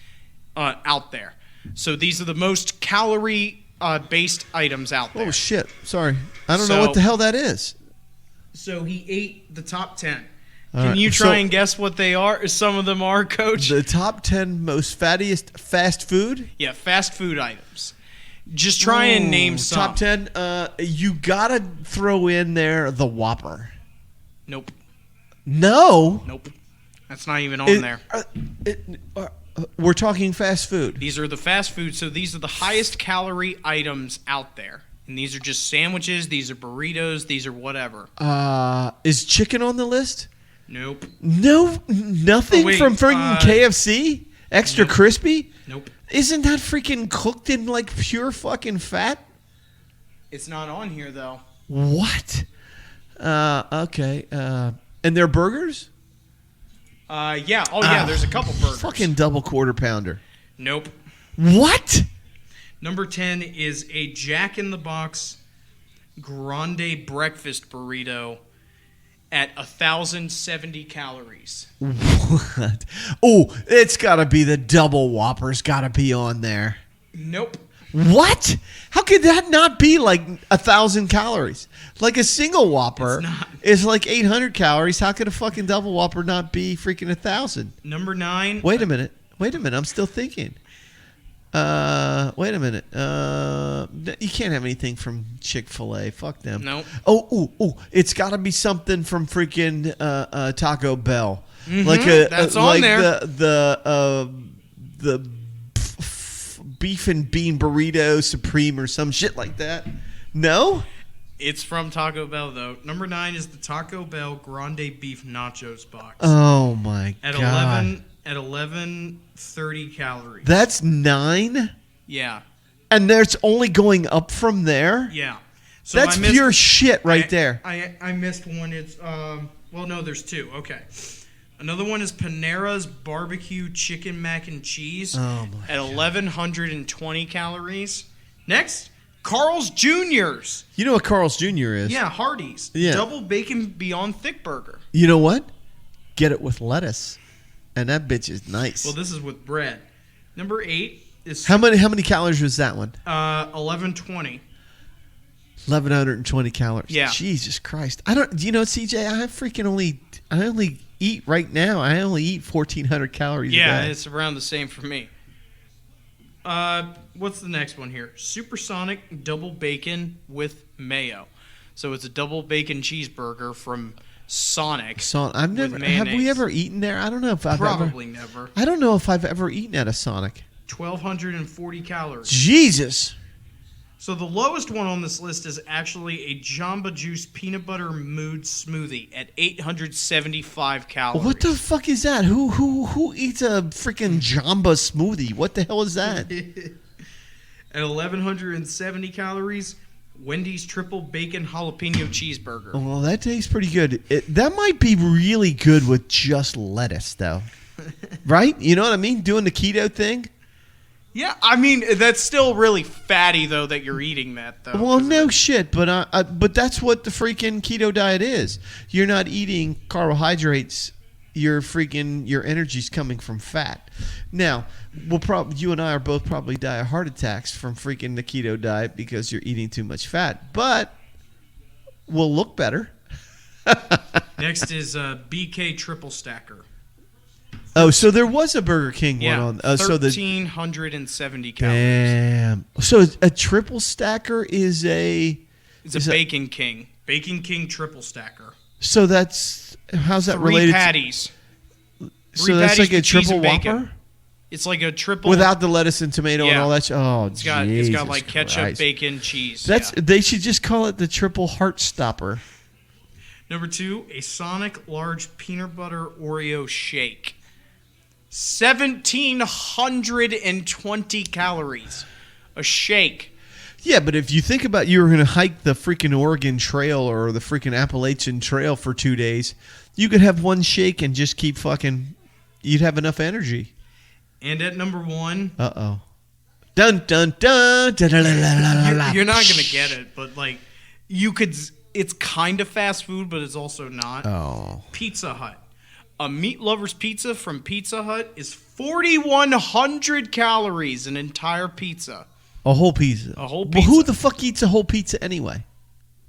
out there. So these are the most calorie based items out there. Oh shit! Sorry, I don't know what the hell that is. So he ate the top 10. All Can right, you so- try and guess what they are? Some of them are, Coach. The top 10 most fattiest fast food. Yeah, fast food items. Just try and name some. Top 10. You gotta throw in there the Whopper. Nope. No. Nope. That's not even on there. We're talking fast food. These are the fast food, so these are the highest calorie items out there. And these are just sandwiches, these are burritos, these are whatever. Is chicken on the list? Nope. No, nothing Oh, wait, from freaking KFC? Extra crispy? Nope. Isn't that freaking cooked in like pure fucking fat? It's not on here, though. What? Okay. And they're burgers? Yeah. Oh, yeah, there's a couple burgers. Fucking double quarter pounder. Nope. What? Number 10 is a Jack in the Box Grande breakfast burrito at 1,070 calories. What? Oh, it's got to be the double Whopper's got to be on there. Nope. What? How could that not be like 1,000 calories? Like a single Whopper It's not. is like 800 calories. How could a fucking double Whopper not be freaking 1,000? Number 9. Wait a minute. I'm still thinking. Wait a minute. You can't have anything from Chick-fil-A. Fuck them. Nope. Oh! It's got to be something from freaking Taco Bell. That's on there. The beef and bean burrito supreme or some shit like that. No. It's from Taco Bell, though. Number 9 is the Taco Bell Grande Beef Nachos box. Oh my at god. 1130 calories. That's 9 Yeah. And there's only going up from there. Yeah. So That's I missed- pure shit right there. I missed one. It's well, no, there's two. Okay. Another one is Panera's barbecue chicken mac and cheese Oh, my at 1,120 calories. Next, Carl's Jr.'s. You know what Carl's Jr. is? Yeah, Hardee's. Yeah. Double bacon Beyond Thick Burger. You know what? Get it with lettuce, and that bitch is nice. Well, this is with bread. Number 8 is How many calories was that one? 1120. 1,120 calories. Yeah. Jesus Christ. I don't. You know, CJ, I only eat right now. I only eat 1,400 calories. Yeah, a day. it's around the same for me. What's the next one here? Supersonic double bacon with mayo. So it's a double bacon cheeseburger from Sonic. So I've with never. Have we mayonnaise. ever eaten there? I don't know if I've Probably ever. never. I don't know if I've ever eaten at a Sonic. 1,240 calories. Jesus. So the lowest one on this list is actually a Jamba Juice peanut butter mood smoothie at 875 calories. What the fuck is that? Who eats a freaking Jamba smoothie? What the hell is that? At 1,170 calories, Wendy's triple bacon jalapeno cheeseburger. Well, that tastes pretty good. That might be really good with just lettuce, though. Right? You know what I mean? Doing the keto thing. Yeah, I mean that's still really fatty though that you're eating that though. Well, 'cause no of shit, but that's what the freaking keto diet is. You're not eating carbohydrates. Your energy's coming from fat. Now, you and I are both probably die of heart attacks from freaking the keto diet because you're eating too much fat. But we'll look better. Next is BK triple stacker. Oh, so there was a Burger King Yeah, one on. So the 1,370 calories. damn. So a triple stacker is a. It's a Bacon King. Bacon King triple stacker. So that's how's that 3 related? patties. So Three that's patties like a with cheese triple and bacon. Whopper It's like a triple without the lettuce and tomato and Yeah. all that. Oh, It's got Jesus like ketchup, Christ. bacon, cheese. That's yeah. they should just call it the triple heart stopper. Number 2, a Sonic large peanut butter Oreo shake. 1,720 calories. A shake. Yeah, but if you think about you were going to hike the freaking Oregon Trail or the freaking Appalachian Trail for 2 days, you could have one shake and just keep fucking. You'd have enough energy. And at number 1, Uh-oh. Dun dun dun. Dun, dun, dun, dun, dun, dun. you're not going to get it, but like you could it's kind of fast food, but it's also not. Oh. Pizza Hut. A meat lover's pizza from Pizza Hut is 4,100 calories, an entire pizza. A whole pizza. A whole Well, who pizza. the fuck eats a whole pizza anyway?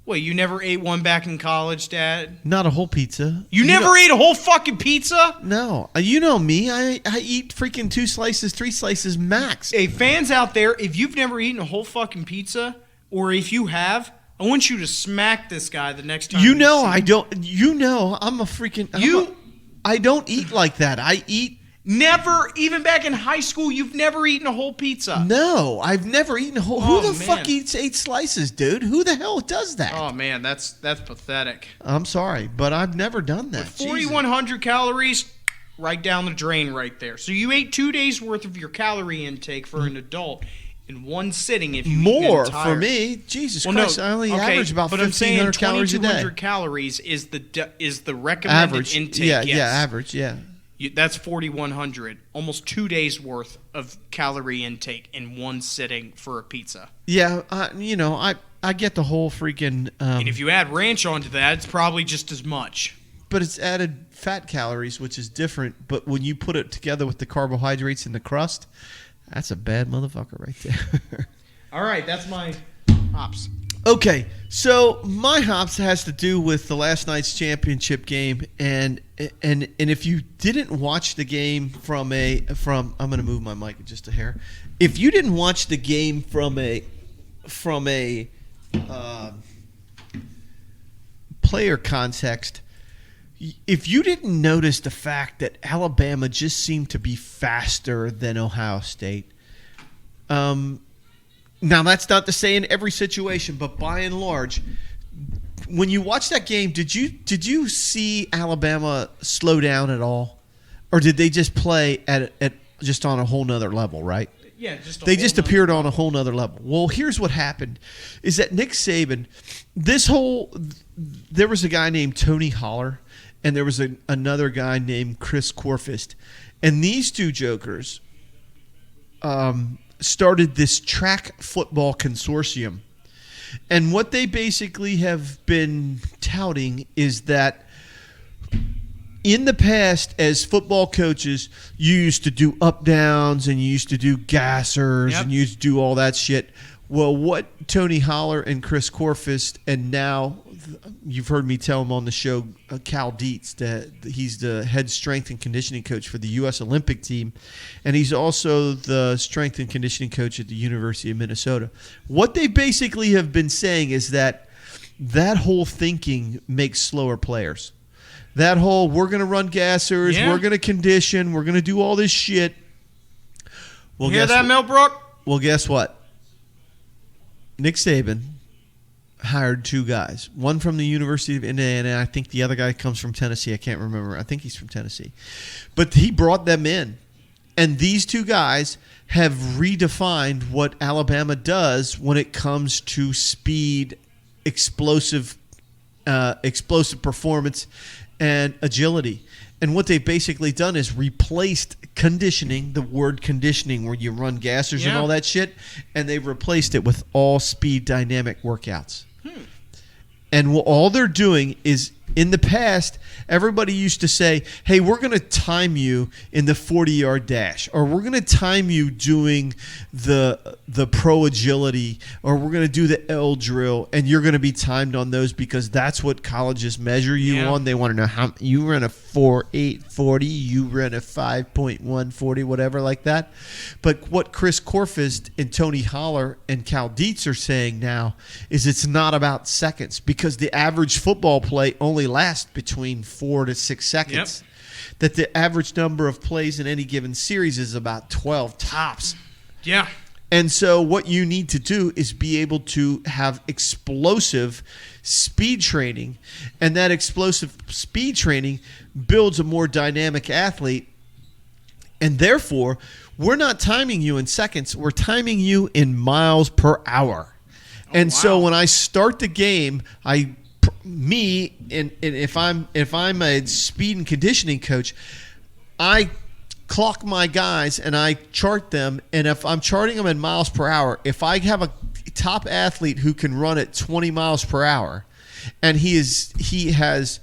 Wait, you never ate one back in college, Dad? Not a whole pizza. You never ate a whole fucking pizza? No. You know me. I eat freaking 2 slices, 3 slices max. Hey, fans out there, if you've never eaten a whole fucking pizza, or if you have, I want you to smack this guy the next time. You know see I him. don't. You know I'm a freaking. I don't eat like that. I eat. Never, even back in high school, you've never eaten a whole pizza. No, I've never eaten a whole. Oh, who the man. fuck eats 8 slices, dude? Who the hell does that? Oh man, that's pathetic. I'm sorry, but I've never done that. 4,100 calories, right down the drain, right there. So you ate 2 days worth of your calorie intake for an adult in one sitting. If you eat an More entire- for me. Jesus Well, Christ, no, I only okay, average about but I'm saying 1,500 calories a day. 2,200 calories is the recommended Average, intake. yeah, yes. yeah, average, yeah. That's 4,100. Almost 2 days worth of calorie intake in one sitting for a pizza. Yeah, I get the whole freaking. And if you add ranch onto that, it's probably just as much. But it's added fat calories, which is different. But when you put it together with the carbohydrates in the crust, that's a bad motherfucker right there. All right, that's my hops. Okay, so my hops has to do with the last night's championship game, and if you didn't watch the game from I'm going to move my mic just a hair. If you didn't watch the game from a player context, if you didn't notice the fact that Alabama just seemed to be faster than Ohio State, now that's not to say in every situation, but by and large, when you watch that game, did you see Alabama slow down at all, or did they just play at just on a whole nother level? Right? Yeah, just They just appeared on a whole nother level. Well, here's what happened: is that Nick Saban, there was a guy named Tony Holler, and there was another guy named Chris Corfist, and these two jokers started this track football consortium, and what they basically have been touting is that in the past, as football coaches, you used to do up downs and you used to do gassers and you used to do all that shit. Well, what Tony Holler and Chris Corfist, and now you've heard me tell him on the show, Cal Dietz, that he's the head strength and conditioning coach for the U.S. Olympic team, and he's also the strength and conditioning coach at the University of Minnesota. What they basically have been saying is that whole thinking makes slower players. That whole, we're going to run gassers, we're going to condition, we're going to do all this shit. Well, hear that, Millbrook? Well, guess what? Nick Saban hired two guys. One from the University of Indiana. I think the other guy comes from Tennessee. I can't remember. I think he's from Tennessee. But he brought them in. And these two guys have redefined what Alabama does when it comes to speed, explosive performance, and agility. And what they've basically done is replaced conditioning, the word conditioning, where you run gassers and all that shit, and they've replaced it with all speed dynamic workouts. And all they're doing is, in the past, everybody used to say, hey, we're going to time you in the 40-yard dash, or we're going to time you doing the pro agility, or we're going to do the L drill, and you're going to be timed on those because that's what colleges measure you on. They want to know how you ran a 4.840, you ran a 5.140, whatever like that. But what Chris Corfist and Tony Holler and Cal Dietz are saying now is it's not about seconds, because the average football play only lasts between 4 to 6 seconds. That the average number of plays in any given series is about 12 tops. Yeah. And so what you need to do is be able to have explosive speed training, and that explosive speed training builds a more dynamic athlete. And therefore, we're not timing you in seconds, we're timing you in miles per hour. So when I start the game, if I'm a speed and conditioning coach, I clock my guys and I chart them, and if I'm charting them in miles per hour, if I have a top athlete who can run at 20 miles per hour, and he has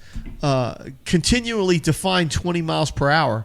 continually defined 20 miles per hour,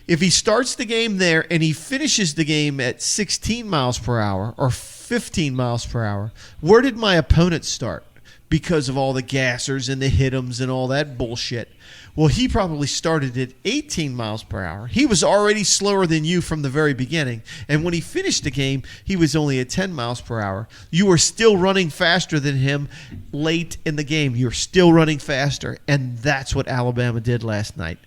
if he starts the game there and he finishes the game at 16 miles per hour or 15 miles per hour, where did my opponent start? Because of all the gassers and the hit-ems and all that bullshit. Well, he probably started at 18 miles per hour. He was already slower than you from the very beginning. And when he finished the game, he was only at 10 miles per hour. You were still running faster than him late in the game. You're still running faster. And that's what Alabama did last night.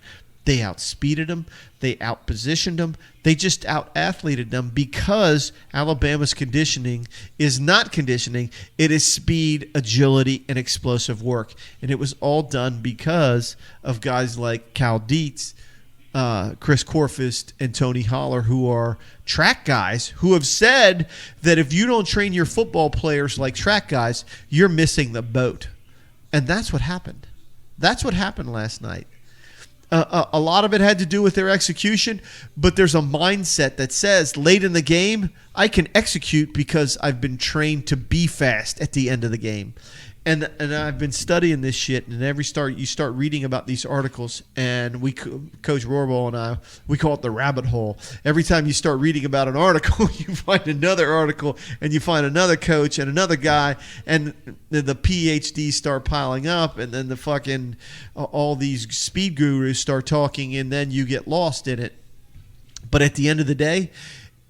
They outspeeded them. They outpositioned them. They just out-athleted them, because Alabama's conditioning is not conditioning. It is speed, agility, and explosive work. And it was all done because of guys like Cal Dietz, Chris Corfist, and Tony Holler, who are track guys, who have said that if you don't train your football players like track guys, you're missing the boat. And that's what happened. That's what happened last night. A lot of it had to do with their execution, but there's a mindset that says late in the game, I can execute because I've been trained to be fast at the end of the game. And I've been studying this shit, and you start reading about these articles, and Coach Rohrbal and I, we call it the rabbit hole. Every time you start reading about an article, you find another article, and you find another coach and another guy, and the PhDs start piling up, and then the fucking all these speed gurus start talking, and then you get lost in it. But at the end of the day,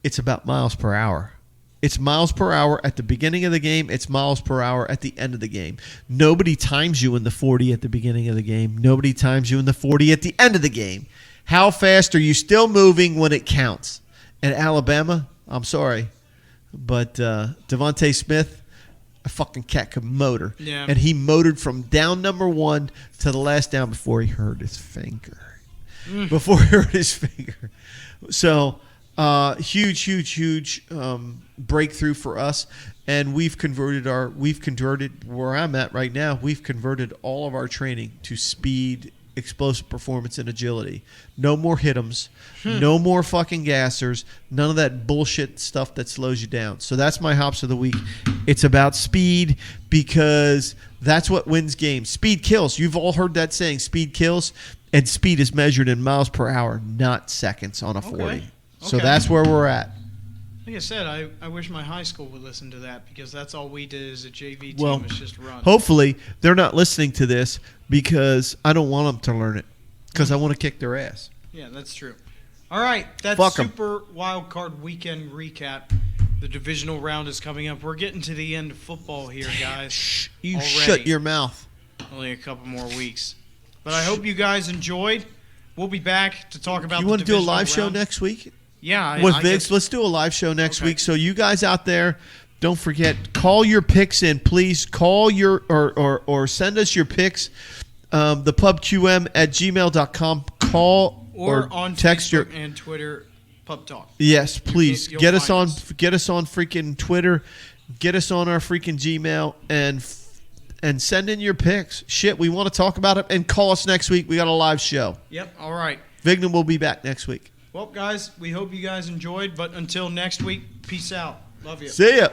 it's about miles per hour. It's miles per hour at the beginning of the game. It's miles per hour at the end of the game. Nobody times you in the 40 at the beginning of the game. Nobody times you in the 40 at the end of the game. How fast are you still moving when it counts? And Alabama, I'm sorry, but Devontae Smith, a fucking cat could motor. Yeah. And he motored from down number 1 to the last down before he hurt his finger. Before he hurt his finger. So Huge breakthrough for us, and we've converted where I'm at right now. We've converted all of our training to speed, explosive performance, and agility. No more hit-ems, no more fucking gassers, none of that bullshit stuff that slows you down. So that's my hops of the week. It's about speed because that's what wins games. Speed kills. You've all heard that saying, speed kills, and speed is measured in miles per hour, not seconds on a 40. Okay. So Okay. that's where we're at. Like I said, I wish my high school would listen to that because that's all we did as a JV team Well, was just run. Hopefully, they're not listening to this because I don't want them to learn it because I want to kick their ass. Yeah, that's true. All right, that's Fuck 'em. Super Wild Card Weekend recap. The divisional round is coming up. We're getting to the end of football here, guys. Shh, you Already. shut your mouth. Only a couple more weeks. But I hope you guys enjoyed. We'll be back to talk about You the want to do a divisional live show round. next week Yeah. with I Viggs? guess- Let's do a live show next Okay. week. So you guys out there, don't forget, call your picks in, please. Call your or send us your picks. The pubqm@gmail.com. Call or on text Facebook your and Twitter, Pub Talk. Yes, please You'll get us find on. Get us on freaking Twitter. Get us on our freaking Gmail and send in your picks. Shit, we want to talk about it and call us next week. We got a live show. Yep. All right. Vignan will be back next week. Well, guys, we hope you guys enjoyed. But until next week, peace out. Love you. See ya.